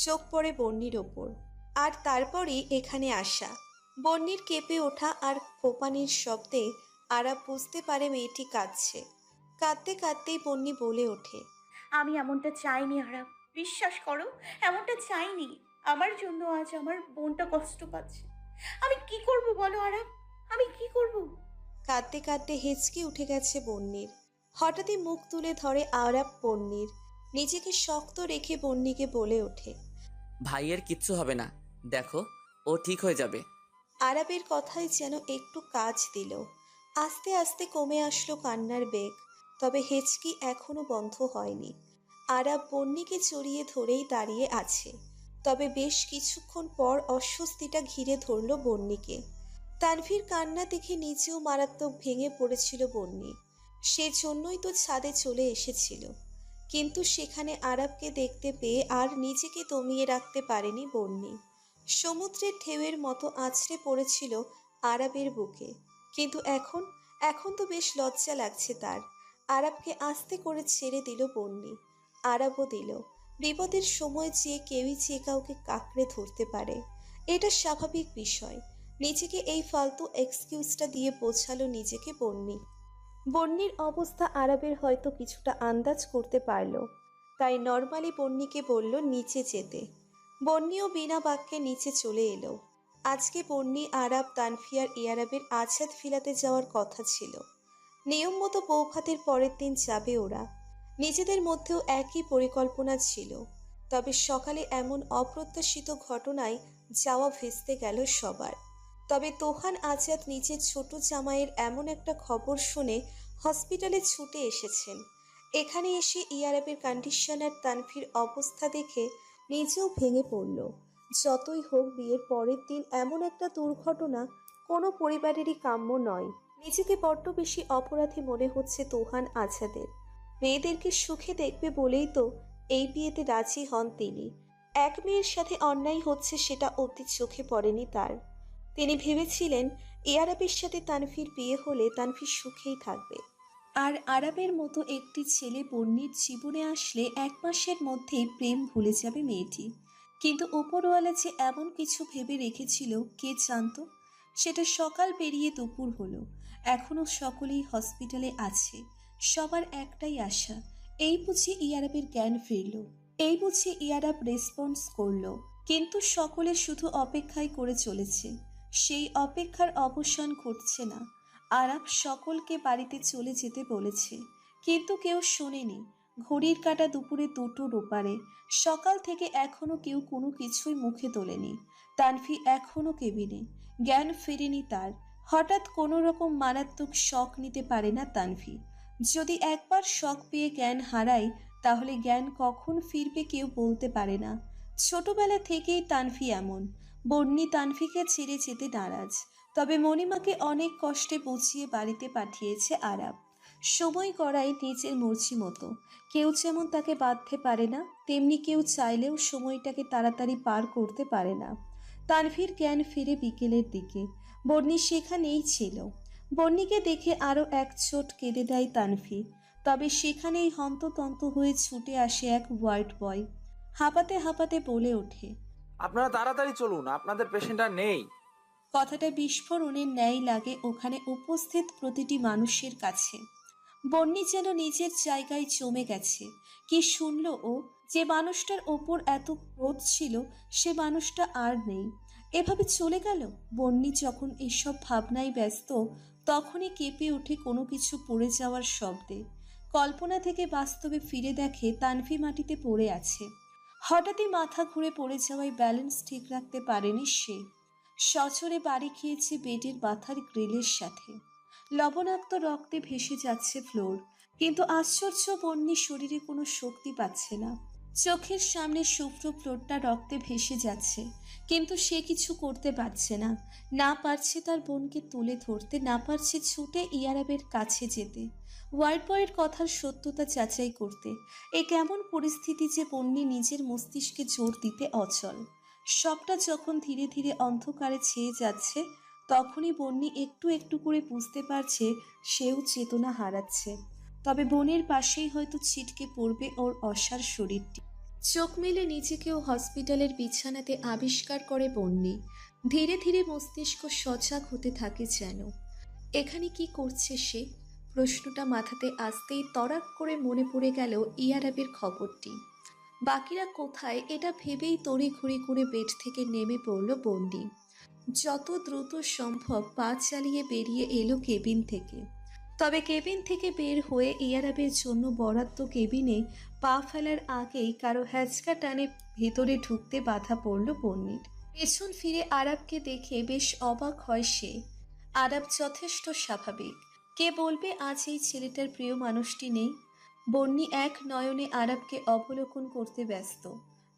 চোখ পড়ে বন্নির ওপর। আর তারপরই এখানে আসা। বন্নির কেঁপে ওঠা আর ফোপানির শব্দে আরাব বুঝতে পারে মেয়েটি কাঁদছে। কাঁদতে কাঁদতেই বন্নি বলে ওঠে, আমি এমনটা চাইনি আরাব, বিশ্বাস করো, এমনটা চাইনি। আমার জন্য আজ আমার বোনটা কষ্ট পাচ্ছে। আমি কি করব বলো আরাব, আমি কি করব? কাঁদতে কাঁদতে হেঁচকে উঠে গেছে বন্নির। হঠাৎই মুখ তুলে ধরে আরাব বন্নির। নিজেকে শক্ত রেখে বন্নিকে বলে ওঠে, ভাইয়ের কিচ্ছু হবে না, দেখো ও ঠিক হয়ে যাবে। আরাবের কথায় যেন একটু কাজ দিল। আস্তে আস্তে কমে আসলো কান্নার বেগ। তবে হেঁচকি এখনো বন্ধ হয়নি। আরাব বন্নিকে জড়িয়ে ধরেই দাঁড়িয়ে আছে। তবে বেশ কিছুক্ষণ পর অস্বস্তিটা ঘিরে ধরল বন্নিকে। তানভীর কান্না দেখে নিজেও মারাত্মক ভেঙে পড়েছিল বন্নি। সেজন্যই তো ছাদে চলে এসেছিল। কিন্তু সেখানে আরাবকে দেখতে পেয়ে আর নিজেকে দমিয়ে রাখতে পারেনি বন্নি। সমুদ্রের ঢেউয়ের মতো আছড়ে পড়েছিল আরাবের বুকে। কিন্তু এখন এখন তো বেশ লজ্জা লাগছে তার। আরাবকে আস্তে করে ছেড়ে দিল বন্নি। আরাবও দিল। বিপদের সময় যে কেউই যে কাউকে কাকড়ে ধরতে পারে, এটা স্বাভাবিক বিষয়। নিজেকে এই ফালতু এক্সকিউজটা দিয়ে বোঝালো নিজেকে বন্নি। বন্নির অবস্থা আরাবের হয়তো কিছুটা আন্দাজ করতে পারল, তাই নর্মালি বন্নিকে বলল নিচে যেতে। বন্নিও বিনা বাক্যে নিচে চলে এলো। আজকে বন্নি, আরাব, তানফিয়ার ইয়ারাবের আজাদ ফিলাতে যাওয়ার কথা ছিল। নিয়ম মতো বৌভাতের পরের দিন যাবে ওরা। নিজেদের মধ্যেও একই পরিকল্পনা ছিল। তবে সকালে এমন অপ্রত্যাশিত ঘটনায় যাওয়া ভেস্তে গেল সবার। তবে তোহান আজাদ নিজের ছোট জামাইয়ের এমন একটা খবর শুনে হসপিটালে ছুটে এসেছেন। এখানে এসে ইয়ারাবের কন্ডিশনার তানভীর অবস্থা দেখে নিজেও ভেঙে পড়ল। যতই হোক বিয়ের পরের দিন এমন একটা দুর্ঘটনা কোনো পরিবারেরই কাম্য নয়। নিজেকে বড্ড বেশি অপরাধী মনে হচ্ছে তুহান আজাদের। মেয়েদেরকে সুখে দেখবে বলেই তো এই বিয়েতে রাজি হন তিনি। এক মেয়ের সাথে অন্যায় হচ্ছে সেটা অবধি চোখে পড়েনি তার। তিনি ভেবেছিলেন ইয়ারাবের সাথে তানভীর বিয়ে হলে তানভীর সুখেই থাকবে। আর আরাবের মতো একটি ছেলে বন্যির জীবনে আসলে 1 মাসের মধ্যেই প্রেম ভুলে যাবে মেয়েটি। কিন্তু উপরওয়ালা যে এমন কিছু ভেবে রেখেছিল কে জানতো। সেটা সকাল পেরিয়ে দুপুর হলো, এখনো সকলেই হসপিটালে আছে। সবার একটাই আশা, এই বুঝি ইয়ারাবের জ্ঞান ফিরল, এই বুঝি ইয়ারাব রেসপন্স করলো। কিন্তু সকলে শুধু অপেক্ষাই করে চলেছে, সেই অপেক্ষার অবসান ঘটছে না। আরাব সকলকে বাড়িতে চলে যেতে বলেছে, কিন্তু কেউ শোনেনি। ঘড়ির কাঁটা দুপুরে 2টোর ওপারে। সকাল থেকে এখনো কেউ কোনো কিছুই মুখে তোলেনি। তানভি এখনো কেবিনে, জ্ঞান ফেরেনি তার। হঠাৎ কোনো রকম মারাত্মক শক নিতে পারে না তানভি। যদি একবার শক পেয়ে জ্ঞান হারায় তাহলে জ্ঞান কখন ফিরবে কেউ বলতে পারে না। ছোটবেলা থেকেই তানভি এমন। বন্যি তানভিকে ছেড়ে যেতে নারাজ, তবে মণিমাকে অনেক কষ্টে বুঝিয়ে বাড়িতে পাঠিয়েছে আরাব। সময় গড়ায় নিজের মর্জি মতো। কেউ যেমন তাকে বাঁধতে পারে না, তেমনি কেউ চাইলেও সময়টাকে তাড়াতাড়ি পার করতে পারে না। তানভীর জ্ঞান ফিরে বিকেলের দিকে। বন্যি সেখানেই ছিল। বন্যিকে দেখে আরও এক চোট কেঁদে দেয় তানভি। তবে সেখানেই হন্ততন্ত হয়ে ছুটে আসে এক ওয়ার্ড বয়। হাঁপাতে হাঁপাতে বলে ওঠে, আপনারা তাড়াতাড়ি চলুন, আপনাদের পেশেন্ট আর নেই। কথাটা বিস্ফোরণের ন্যায় লাগে ওখানে উপস্থিত প্রতিটি মানুষের কাছে। বন্যি যেন নিজের জায়গায় জমে গেছে। কি শুনল ও? যে মানুষটার ওপর এত ক্রোধ ছিল সে মানুষটা আর নেই, এভাবে চলে গেল। বন্যি যখন এসব ভাবনায় ব্যস্ত তখনই কেঁপে ওঠে কোনো কিছু পড়ে যাওয়ার শব্দে। কল্পনা থেকে বাস্তবে ফিরে দেখে তানভি মাটিতে পড়ে আছে। হঠাৎই মাথা ঘুরে পড়ে যাওয়ায় ব্যালেন্স ঠিক রাখতে পারেনি সে। সচরে বাড়ি খেয়েছে বেডের বাথার গ্রিলের সাথে। লবণাক্ত রক্তে ভেসে যাচ্ছে ফ্লোর। কিন্তু আশ্চর্য, বন্যি শরীরে কোনো শক্তি পাচ্ছে না। চোখের সামনে শুভ্র ফ্লোরটা রক্তে ভেসে যাচ্ছে, কিন্তু সে কিছু করতে পারছে না। না পারছে তার বোনকে তুলে ধরতে, না পারছে ছুটে ইয়ারাবের কাছে যেতে, ওয়ার্ড বয়ের কথার সত্যতা যাচাই করতে। এ কেমন পরিস্থিতি যে বন্যি নিজের মস্তিষ্কে জোর দিতে অচল। সবটা যখন ধীরে ধীরে অন্ধকারে ছেয়ে যাচ্ছে তখনই বন্যি একটু একটু করে বুঝতে পারছে সেও চেতনা হারাচ্ছে। তবে বোনের পাশেই হয়তো ছিটকে পড়বে ওর অসার শরীরটি। চোখ মেলে নিজেকেও হসপিটালের বিছানাতে আবিষ্কার করে বন্যি। ধীরে ধীরে মস্তিষ্ক সজাগ হতে থাকে যেন। এখানে কি করছে সে? প্রশ্নটা মাথাতে আসতেই তড়াক করে মনে পড়ে গেল ইয়ারাবের খবরটি। বাকিরা কোথায় এটা ভেবেই তড়িঘড়ি করে বেড থেকে নেমে পড়ল বন্যি। যত দ্রুত সম্ভব পা চালিয়ে বেরিয়ে এলো কেবিন থেকে। তবে কেবিন থেকে বের হয়ে ইয়ারাবের জন্য বরাদ্দ কেবিনে পা ফেলার আগেই কারো হ্যাচকা টানে ভেতরে ঢুকতে বাধা পড়ল বন্যির। পেছন ফিরে আরাবকে দেখে বেশ অবাক হয় সে। আরাব যথেষ্ট স্বাভাবিক। কে বলবে আজ এই ছেলেটার প্রিয় মানুষটি নেই? বন্যি এক নয়নে আরাবকে অবলোকন করতে ব্যস্ত।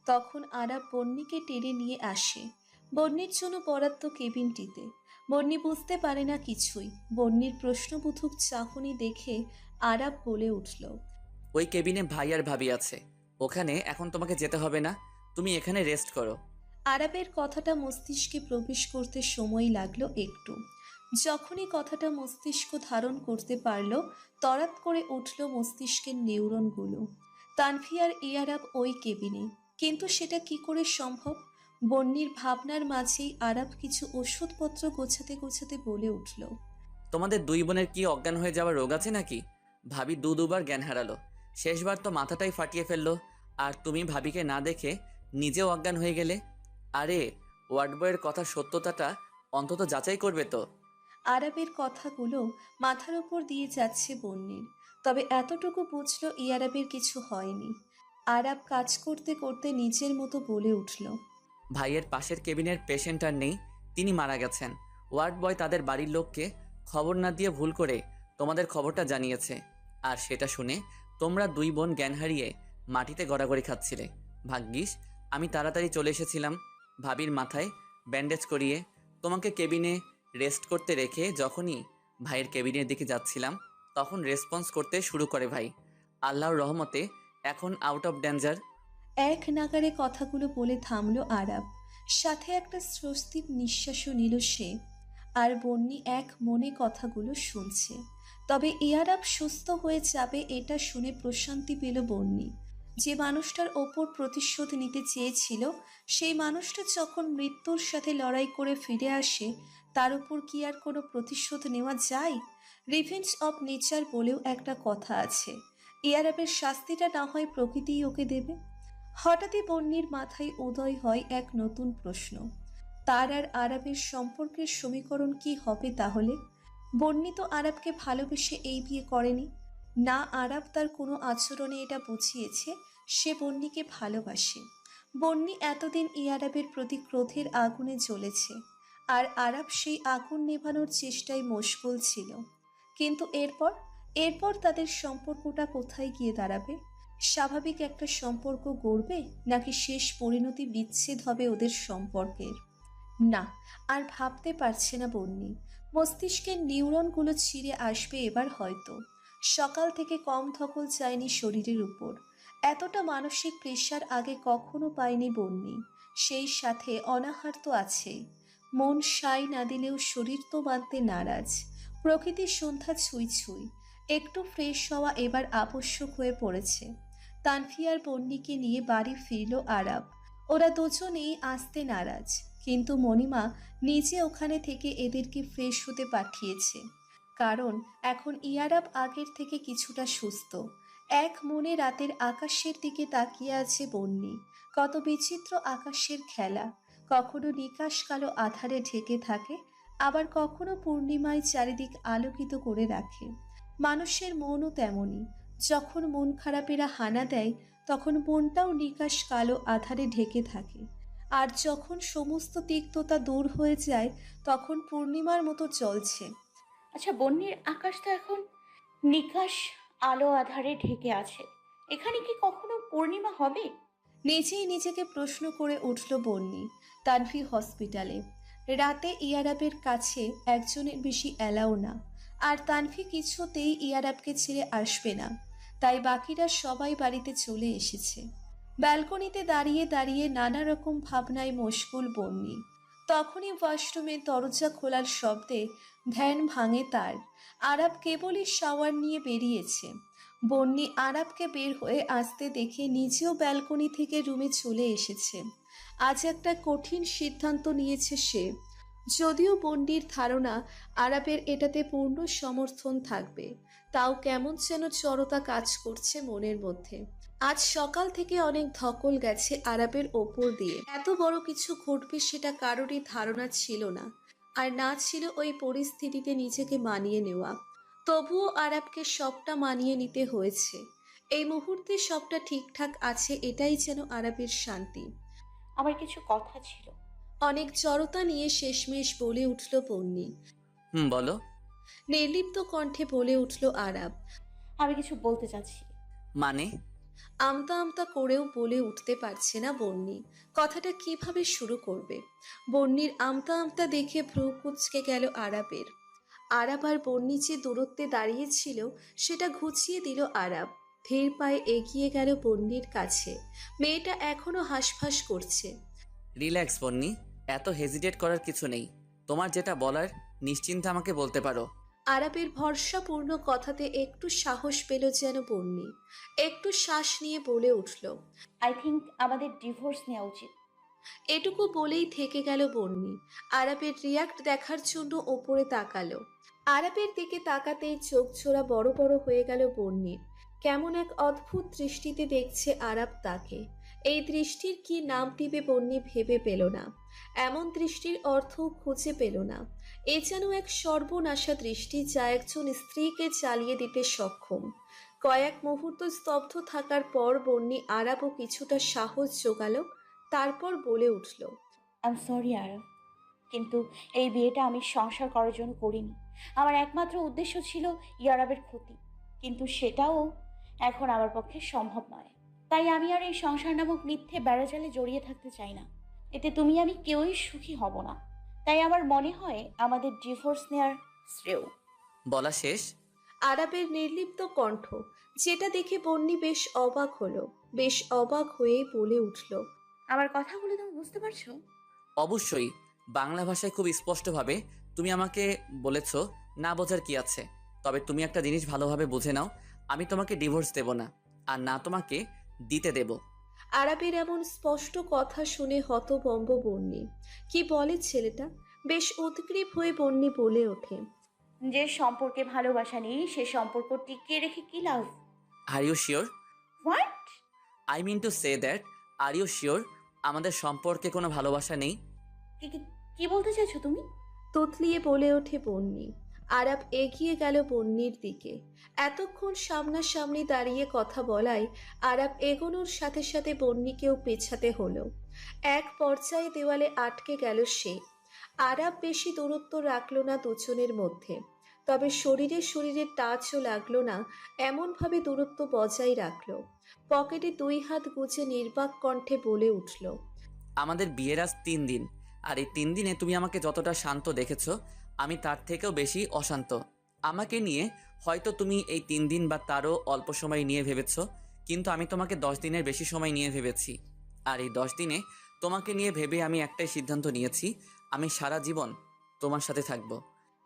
তখন আরাব বন্যিকে টেনে নিয়ে আসে বন্যির জন্য বরাদ্দ কেবিনটিতে। বন্যি বুঝতে পারে না কিছুই। বন্যির প্রশ্নবোধক চাহনি দেখে আরাব বলে উঠল, ওই কেবিনে ভাই আর ভাবি আছে, ওখানে এখন তোমাকে যেতে হবে না, তুমি এখানে রেস্ট করো। আরাবের কথাটা মস্তিষ্কে প্রবেশ করতে সময় লাগলো একটু। যখনই কথাটা মস্তিষ্ক ধারণ করতে পারল তড়াৎ করে উঠল মস্তিষ্কের নিউরনগুলো। তানভি আর ইয়ারাব ওই কেবিনে, কিন্তু সেটা কি করে সম্ভব? বন্যির ভাবনার মাঝেই আরাব কিছু ওষুধপত্র গোছাতে গোছাতে বলে উঠল, তোমাদের দুই বোনের কি অজ্ঞান হয়ে যাওয়ার রোগ আছে নাকি? ভাবি দুবার জ্ঞান হারালো, শেষবার তো মাথাটাই ফাটিয়ে ফেললো, আর তুমি ভাবিকে না দেখে নিজেও অজ্ঞান হয়ে গেলে। আরে ওয়ার্ড বয়ের কথার সত্যতাটা অন্তত যাচাই করবে তো। আরাবের কথাগুলো মাথার ওপর দিয়ে যাচ্ছে বন্যির। তবে এতটুকু বুঝল ইয়ারাবের কিছু হয়নি। আরাব কাজ করতে করতে নিজের মতো বলে উঠল, ভাইয়ের পাশের কেবিনের পেশেন্ট আর নেই, তিনি মারা গেছেন। ওয়ার্ড বয় তাদের বাড়ির লোককে খবর না দিয়ে ভুল করে তোমাদের খবরটা জানিয়েছে, আর সেটা শুনে তোমরা দুই বোন জ্ঞান হারিয়ে মাটিতে গড়াগড়ি খাচ্ছিলে। ভাগ্যিস আমি তাড়াতাড়ি চলে এসেছিলাম, ভাবির মাথায় ব্যান্ডেজ করিয়ে তোমাকে কেবিনে রেস্ট করতে রেখে যখনই ভাইয়ের কেবিনের দিকে যাচ্ছিলাম তখন রেসপন্স করতে শুরু করে ভাই। আল্লাহর রহমতে এখন আউট অফ ডেঞ্জার। এক নাগারে কথাগুলো বলে থামলো আরাব, সাথে একটা স্বস্তির নিঃশ্বাসও নিল সে। আর বন্নি এক মনে কথাগুলো শুনছে। তবে আরাব সুস্থ হয়ে যাবে এটা শুনে প্রশান্তি পেল বন্নি। যে মানুষটার ওপর প্রতিশোধ নিতে চেয়েছিল সেই মানুষটা যখন মৃত্যুর সাথে লড়াই করে ফিরে আসে, তার উপর কি আর কোনো প্রতিশোধ নেওয়া যায়? রিভেঞ্জ অফ নেচার বলেও একটা কথা আছে। আরাবের শাস্তিটা না হয় প্রকৃতিই ওকে দেবে। হঠাৎই বন্নির মাথায় উদয় হয় এক নতুন প্রশ্ন। তার আর আরাবের সম্পর্কের সমীকরণ কি হবে তাহলে? বন্নি তো আরাবকে ভালোবেসে এই বিয়ে করেনি। না, আরাব তার কোনো আচরণে এটা বুঝিয়েছে সে বন্নিকে ভালোবাসে। বন্নি এতদিন আরাবের প্রতি ক্রোধের আগুনে জ্বলেছে, আর আরাব সেই আগুন নেভানোর চেষ্টায় মশগুল ছিল। কিন্তু এরপর তাদের সম্পর্কটা কোথায় গিয়ে দাঁড়াবে? স্বাভাবিক একটা সম্পর্ক গড়বে, নাকি শেষ পরিণতি বিচ্ছেদ হবে ওদের সম্পর্কের? না, আর ভাবতে পারছে না বন্নি। মস্তিষ্কের নিউরনগুলো ছিঁড়ে আসবে এবার হয়তো। সকাল থেকে কম ধকল যায়নি শরীরের উপর। এতটা মানসিক প্রেশার আগে কখনো পায়নি বন্নি। সেই সাথে অনাহার তো আছেই। মন সায় না দিলেও শরীর তো মানতে নারাজ। প্রকৃতির সন্ধ্যা ছুঁই ছুঁই। একটু ফ্রেশ হওয়া এবার আবশ্যক হয়ে পড়েছে। তানফি আর বন্নিকে নিয়ে বাড়ি ফিরল আরাব। ওরা দুজনেই আসতে নারাজ, কিন্তু মণিমা নিজে ওখানে থেকে এদেরকে ফ্রেশ হতে পাঠিয়েছে। কারণ এখন আরাব আগের থেকে কিছুটা সুস্থ। এক মনে রাতের আকাশের দিকে তাকিয়ে আছে বন্নি। কত বিচিত্র আকাশের খেলা। কখনো নিকাশ কালো আধারে ঢেকে থাকে, আবার কখনো পূর্ণিমায় চারিদিক আলোকিত করে রাখে। মানুষের মনও তেমনই। যখন মন খারাপেরা হানা দেয় তখন মনটাও নিকাশ কালো আধারে ঢেকে থাকে। আর যখন সমস্ত তিক্ততা দূর হয়ে যায় তখন পূর্ণিমার মতো জ্বলছে। আচ্ছা, বন্যের আকাশ তো এখন নিকাশ আলো আধারে ঢেকে আছে। এখানে কি কখনো পূর্ণিমা হবে? নিজেই নিজেকে প্রশ্ন করে উঠল বন্নি। তানভি হসপিটালে। রাতে আরাবের কাছে একজনের বেশি অ্যালাও না। আর তানভি কিছুতেই আরাবকে ছেড়ে আসবে না। তাই বাকিরা সবাই বাড়িতে চলে এসেছে। ব্যালকনিতে দাঁড়িয়ে দাঁড়িয়ে নানা রকম ভাবনায় মশগুল বন্নি। তখনই ওয়াশরুমে দরজা খোলার শব্দে ধ্যান ভাঙে তার। আরাব কেবলই শাওয়ার নিয়ে বেরিয়েছে। বন্নি আরাবকে বের হয়ে আসতে দেখে নিজেও ব্যালকনি থেকে রুমে চলে এসেছে। আজ একটা কঠিন সিদ্ধান্ত নিয়েছে সে। যদিও বন্ডির ধারণা আরাবের এটাতে পূর্ণ সমর্থন থাকবে, তাও কেমন যেন জড়তা কাজ করছে মনের মধ্যে। আজ সকাল থেকে অনেক ধকল গেছে আরাবের ওপর দিয়ে। এত বড় কিছু ঘটবে সেটা কারোরই ধারণা ছিল না। আর না ছিল ওই পরিস্থিতিতে নিজেকে মানিয়ে নেওয়া। তবুও আরাবকে সবটা মানিয়ে নিতে হয়েছে। এই মুহূর্তে সবটা ঠিকঠাক আছে, এটাই যেন আরাবের শান্তি। আমার কিছু কথা ছিল। অনেক জড়তা নিয়ে শেষমেশ বলে উঠল বন্নি। বলো। নির্লিপ্ত কণ্ঠে বলে উঠল আরাব। আমি কিছু বলতে চাচ্ছি। মানে? আমতা আমতা করেও বলে উঠতে পারছে না বন্নি। কথাটা কিভাবে শুরু করবে? বন্নির আমতা আমতা দেখে ভ্রু কুঁচকে গেল আরাবের। আরাব আর বন্নি যে দূরত্বে দাঁড়িয়েছিল সেটা ঘুচিয়ে দিল আরাব। ধীর পায়ে এগিয়ে গেল বন্নির কাছে। মেয়েটা এখনো হাঁসফাঁস করছে। রিল্যাক্স বন্নি, এত হেজিটেট করার কিছু নেই। তোমার যেটা বলার নিশ্চিন্তে আমাকে বলতে পারো। আরাবের ভরসাপূর্ণ কথাতে একটু সাহস পেল যেন বন্নি। একটু শ্বাস নিয়ে বলে উঠল। আই থিঙ্ক আমাদের ডিভোর্স নেওয়া উচিত। এটুকু বলেই থেকে গেল বন্নি। আরাবের রিয়াক্ট দেখার জন্য ওপরে তাকালো। আরাবের দিকে তাকাতেই চোখ ছোড়া বড় বড় হয়ে গেল বন্নির। কেমন এক অদ্ভুত দৃষ্টিতে দেখছে আরাব তাকে। এই দৃষ্টির কি নাম দিবে বন্নি ভেবে পেল না। এমন দৃষ্টির অর্থ খুঁজে পেল না। এ যেন এক সর্বনাশা দৃষ্টি যা একজন স্ত্রীকে চালিয়ে দিতে সক্ষম। কয়েক মুহূর্ত স্তব্ধ থাকার পর বন্নি আরাবও কিছুটা সাহস জোগালো। তারপর বলে উঠল। আই এম সরি আরব, কিন্তু এই বিয়েটা আমি সংসার করার জন্য করিনি। আমার একমাত্র উদ্দেশ্য ছিল ইয়ারাবের ক্ষতি, কিন্তু সেটাও এখন আমার পক্ষে সম্ভব নয়। তাই আমি আর এই সংসার নামক মিথ্যে বেড়াজালে জড়িয়ে থাকতে চাই না। এতে তুমি আমি কেউই সুখী হব না। তাই আমার মনে হয় আমাদের ডিভোর্স নেওয়ার শ্রেয়। বলা শেষ। আরাবের নির্লিপ্ত কণ্ঠ, যেটা দেখে বন্নি বেশ অবাক হলো। বেশ অবাক হয়ে বলে উঠল, আমার কথাগুলো তুমি বুঝতে পারছো? অবশ্যই। বাংলা ভাষায় খুব স্পষ্টভাবে তুমি আমাকে বলেছ, না বোঝার কি আছে। তবে তুমি একটা জিনিস ভালোভাবে বুঝে নাও, আমি তোমাকে ডিভোর্স দেব না, আর না তোমাকে দিতে দেব। আরাবের এমন স্পষ্ট কথা শুনে হতভম্ব বন্নি। কি বলে ছেলেটা? বেশ উদ্গ্রীব হয়ে বন্নি বলে ওঠে, যে সম্পর্কে ভালোবাসা নেই সে সম্পর্ক টিকিয়ে রেখে কি লাভ? Are you sure? What? I mean to say that, are you sure আমাদের সম্পর্কে কোনো ভালোবাসা নেই? কি কি বলতে চাইছো তুমি? তুতলিয়ে বলে ওঠে বন্নি। আরাব এগিয়ে গেল বন্নির দিকে। এতক্ষণ সামনাসামনি দাঁড়িয়ে কথা বলায় আরাব এগোনোর সাথে সাথে বন্নিকেও পেছাতে হলো। এক পর্যায়ে দেওয়ালে আটকে গেল সে। আরাব বেশি দূরত্ব রাখলো না দুজনের মধ্যে, তবে শরীরে শরীরে টাচও লাগলো না, এমনভাবে দূরত্ব বজায় রাখলো। পকেটে দুই হাত গুজে নির্বাক কণ্ঠে বলে উঠল, আমাদের বিয়ের আজ 3 দিন, আর এই 3 দিনে তুমি আমাকে যতটা শান্ত দেখেছো, আমি তার থেকেও বেশি অশান্ত। আমাকে নিয়ে হয়তো তুমি এই 3 দিন বা তারও অল্প সময় নিয়ে ভেবেছো, কিন্তু আমি তোমাকে 10 দিনের বেশি সময় নিয়ে ভেবেছি। আর এই 10 দিনে তোমাকে নিয়ে ভেবে আমি একটাই সিদ্ধান্ত নিয়েছি, আমি সারা জীবন তোমার সাথে থাকবো।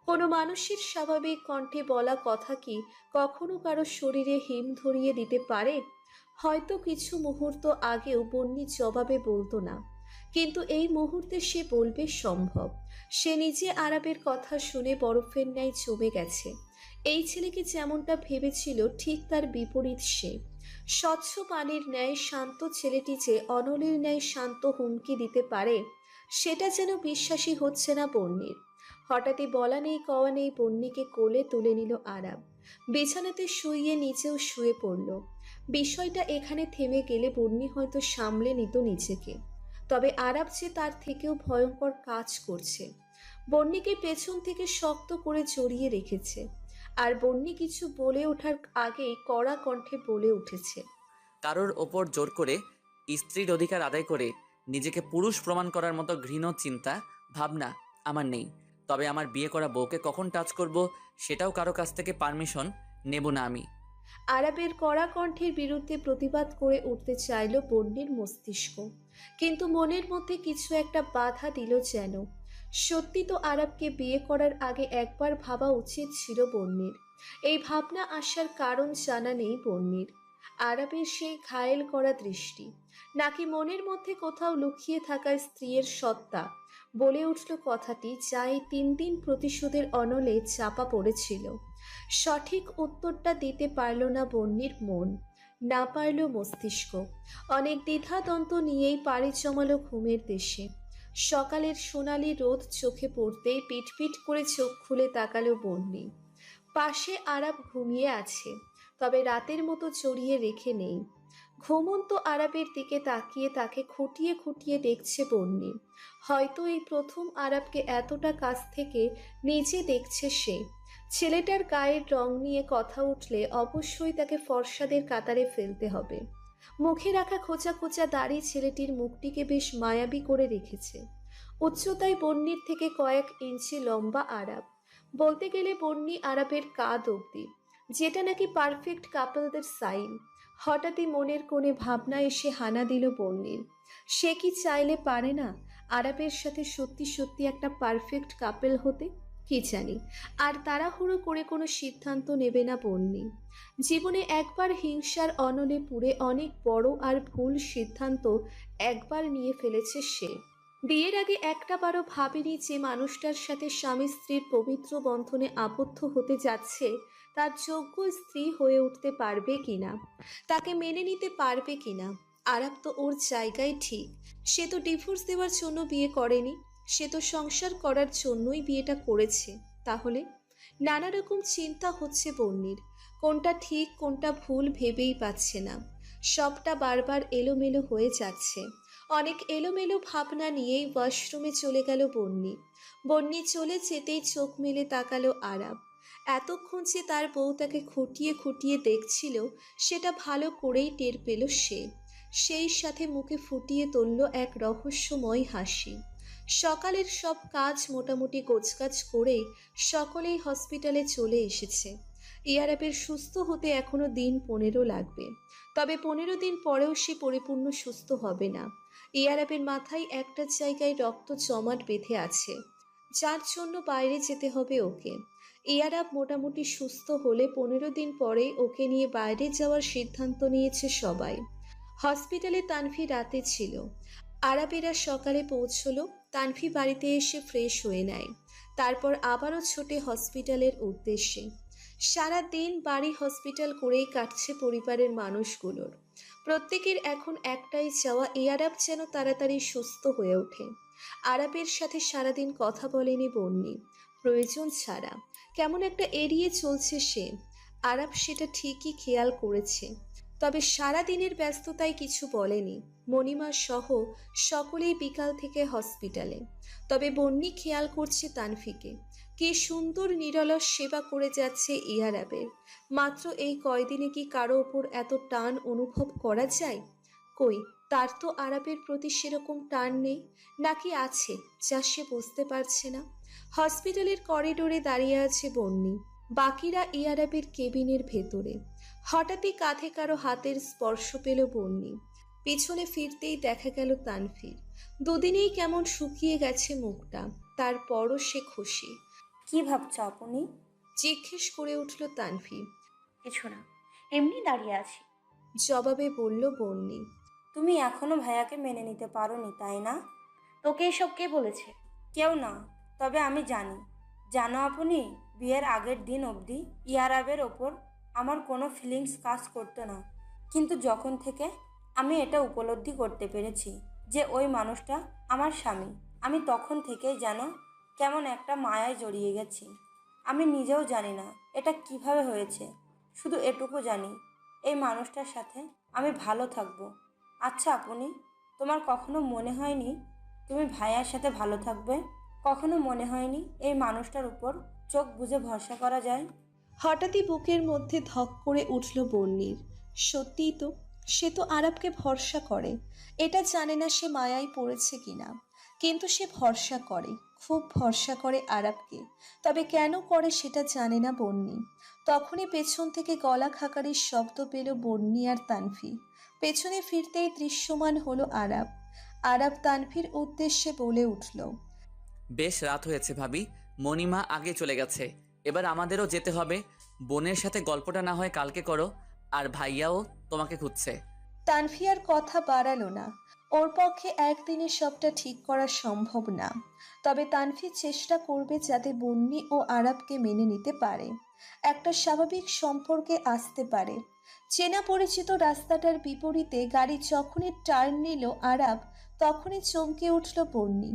কোনো মানুষের স্বাভাবিক কণ্ঠে বলা কথা কি কখনো কারো শরীরে হিম ধরিয়ে দিতে পারে? হয়তো কিছু মুহূর্ত আগেও বন্নি জবাবে বলতো না, কিন্তু এই মুহূর্তে সে বলবে সম্ভব। সে নিজে আরাবের কথা শুনে বরফের ন্যায় জমে গেছে। এই ছেলেকে যেমনটা ভেবেছিল ঠিক তার বিপরীত সে। স্বচ্ছ পানির ন্যায় শান্ত ছেলেটি যে অনলের ন্যায় শান্ত হুমকি দিতে পারে, সেটা যেন বিশ্বাসই হচ্ছে না বন্নির। হঠাৎই বলা নেই কওয়া নেই বন্নিকে কোলে তুলে নিল আরাব। বিছানাতে শুইয়ে নিচেও শুয়ে পড়ল। বিষয়টা এখানে থেমে গেলে বন্নি হয়তো সামলে নিত নিজেকে, তবে আরাব যে তার থেকেও ভয়ঙ্কর কাজ করছে। বন্নিকে পেছন থেকে শক্ত করে জড়িয়ে রেখেছে, আর বন্নি কিছু বলে ওঠার আগেই কড়া কণ্ঠে বলে উঠেছে, কারোর ওপর জোর করে স্ত্রীর অধিকার আদায় করে নিজেকে পুরুষ প্রমাণ করার মতো ঘৃণ চিন্তা ভাবনা আমার নেই। তবে আমার বিয়ে করা বউকে কখন টাচ করব সেটাও কারো কাছ থেকে পারমিশন নেব না আমি। আরাবের কড়া কণ্ঠের বিরুদ্ধে প্রতিবাদ করে উঠতে চাইল বন্নির মস্তিষ্ক, কিন্তু মনের মধ্যে কিছু একটা বাধা দিল যেন। সত্যি তো আরাবকে বিয়ে করার আগে একবার ভাবা উচিত ছিল বন্নির। এই ভাবনা আসার কারণ জানা নেই বন্নির। আরাবের সেই ঘায়েল করা দৃষ্টি, নাকি মনের মধ্যে কোথাও লুকিয়ে থাকা স্ত্রীর সত্তা বলে উঠল কথাটি, যা এই 3 দিন প্রতিশোধের অনলে চাপা পড়েছিল। সঠিক উত্তরটা দিতে পারল না বন্নির মন, না পারল মস্তিষ্ক। অনেক দ্বিধাদ্বন্দ্ব নিয়েই পাড়ি জমালো ঘুমের দেশে। সকালের সোনালি রোদ চোখে পড়তেই পিটপিট করে চোখ খুলে তাকালো বন্নি। পাশে আরাব ঘুমিয়ে আছে, তবে রাতের মতো জড়িয়ে রেখে নেই। ঘুমন্ত আরাবের দিকে তাকিয়ে তাকে খুঁটিয়ে খুঁটিয়ে দেখছে বন্নি। হয়তো এই প্রথম আরাবকে এতটা কাছ থেকে নিজে দেখছে সে। ছেলেটার গায়ের রং নিয়ে কথা উঠলে অবশ্যই তাকে ফর্সাদের কাতারে ফেলতে হবে। মুখে রাখা খোঁচা খোঁচা দাড়ি ছেলেটির মুখটিকে বেশ মায়াবী করে রেখেছে। উচ্চতায় বন্নির থেকে কয়েক ইঞ্চি লম্বা আরাব, বলতে গেলে বন্নি আরাবের কাঁধ অবধি, যেটা নাকি পারফেক্ট কাপলদের সাইন। হঠাৎই মনের কোণে ভাবনা এসে হানা দিল বন্নির। সে কি চাইলে পারে না আরাবের সাথে সত্যি সত্যি একটা পারফেক্ট কাপল হতে? কি জানি। আর তাড়াহুড়ো করে কোনো সিদ্ধান্ত নেবে না বন্নি। জীবনে একবার হিংসার অনলে পুড়ে অনেক বড় আর ভুল সিদ্ধান্ত একবার নিয়ে ফেলেছে সে। বিয়ের আগে একটা বারও ভাবেনি যে মানুষটার সাথে স্বামী স্ত্রীর পবিত্র বন্ধনে আবদ্ধ হতে যাচ্ছে তার যোগ্য স্ত্রী হয়ে উঠতে পারবে কিনা, তাকে মেনে নিতে পারবে কিনা। আরাব তো ওর জায়গায় ঠিক। সে তো ডিভোর্স দেওয়ার জন্য বিয়ে করেনি, সে তো সংসার করার জন্যই বিয়েটা করেছে। তাহলে নানা রকম চিন্তা হচ্ছে বন্নির। কোনটা ঠিক কোনটা ভুল ভেবেই পাচ্ছে না। সবটা বারবার এলোমেলো হয়ে যাচ্ছে। অনেক এলোমেলো ভাবনা নিয়েই ওয়াশরুমে চলে গেল বন্নি। বন্নি চলে যেতেই চোখ মেলে তাকালো আরাব। এতক্ষণ যে তার বউ তাকে খুঁটিয়ে খুঁটিয়ে দেখছিল সেটা ভালো করেই টের পেল সে। সেই সাথে মুখে ফুটিয়ে তুলল এক রহস্যময় হাসি। সকালের সব কাজ মোটামুটি গোছগাছ করে সকলেই হসপিটালে চলে এসেছে। ইয়ারাবের সুস্থ হতে এখনো দিন 15 লাগবে, তবে 15 দিন পরেও সে পরিপূর্ণ সুস্থ হবে না। ইয়ারাবের মাথায় একটা জায়গায় রক্ত জমাট বেঁধে আছে, যার জন্য বাইরে যেতে হবে ওকে। ইয়ারাব মোটামুটি সুস্থ হলে 15 দিন পরেই ওকে নিয়ে বাইরে যাওয়ার সিদ্ধান্ত নিয়েছে সবাই। হসপিটালে তানভি রাতে ছিল, আরাবেরা সকালে পৌঁছলো। তানভি বাড়িতে এসে ফ্রেশ হয়ে নেয়, তারপর আবারও ছোটে হসপিটালের উদ্দেশ্যে। সারা দিন বাড়ি হসপিটাল করেই কাটছে পরিবারের মানুষগুলোর। প্রত্যেকের এখন একটাই চাওয়া, ইয়ারাব যেন তাড়াতাড়ি সুস্থ হয়ে ওঠে। আরাবের সাথে সারাদিন কথা বলেনি বন্নি, প্রয়োজন ছাড়া। কেমন একটা এড়িয়ে চলছে সে। আরাব সেটা ঠিকই খেয়াল করেছে, তবে সারা দিনের ব্যস্ততায় কিছু বলেনি। মণিমা সহ সকলেই বিকাল থেকে হসপিটালে, তবে বন্নি খেয়াল করছে তানফিকে। কি সুন্দর নিরলস সেবা করে যাচ্ছে ইয়ারাবের। মাত্র এই কয়দিনে কি কারো ওপর এত টান অনুভব করা যায়? কই, তার তো আরাবের প্রতি সেরকম টান নেই, নাকি আছে যা সে বুঝতে পারছে না। হসপিটালের করিডোরে দাঁড়িয়ে আছে বন্নি, বাকিরা ইয়ারাবের কেবিনের ভেতরে। হঠাৎই কাঁধে কারো হাতের স্পর্শ পেল বন্নি। পিছনে ফিরতেই দেখা গেল তানভীর। দুদিনেই কেমন শুকিয়ে গেছে মুখটা, তারপরও সে খুশি। কি ভাবছো আপনি? জিজ্ঞেস করে উঠল তানভীর। কিছু না, এমনি দাঁড়িয়ে আছি। জবাবে বলল বন্নি। তুমি এখনো ভাইয়াকে মেনে নিতে পারোনি, তাই না? তোকে এসব কে বলেছে? কেউ না, তবে আমি জানি। জানো আপনি, বিয়ের আগের দিন অবধি ইয়ারাবের ওপর আমার কোনো ফিলিংস কাজ করতো না, কিন্তু যখন থেকে আমি এটা উপলব্ধি করতে পেরেছি যে ওই মানুষটা আমার স্বামী, আমি তখন থেকেই যেন কেমন একটা মায়ায় জড়িয়ে গেছি। আমি নিজেও জানি না এটা কিভাবে হয়েছে, শুধু এটুকু জানি এই মানুষটার সাথে আমি ভালো থাকবো। আচ্ছা আপনি, তোমার কখনো মনে হয়নি তুমি ভাইয়ার সাথে ভালো থাকবে? কখনো মনে হয়নি এই মানুষটার উপর চোখ বুজে ভরসা করা যায়? হঠাৎই বুকের মধ্যে ধক করে উঠল বন্নির। সত্যিই তো, সে তো আরাবকে ভরসা করে। এটা জানে না সে মায়ায় পড়েছে কিনা, কিন্তু সে ভরসা করে, খুব ভরসা করে আরাবকে। তবে কেন করে সেটা জানে না বন্নি। তখনই পেছন থেকে গলা খাকারির শব্দ পেল বন্নি আর তানভি। পেছনে ফিরতেই দৃশ্যমান হলো আরাব। আরাব তানভির উদ্দেশ্যে বলে উঠল। বেশ রাত হয়েছে ভাবি, মণিমা আগে চলে গেছে, এবার আমাদেরও যেতে হবে। বোনের সাথে গল্পটা না হয় কালকে করো, আর ভাইয়াও তোমাকে খুঁজছে। তানভি আর কথা বাড়ালো না, ওর পক্ষে একদিনে সবটা ঠিক করা সম্ভব না। তবে তানভি চেষ্টা করবে যাতে বন্নি ও আরাবকে মেনে নিতে পারে, একটা স্বাভাবিক সম্পর্কে আসতে পারে। চেনা পরিচিত রাস্তাটার বিপরীতে গাড়ি যখনই টার্ন নিল আরাব, তখনই চমকে উঠল বন্নি।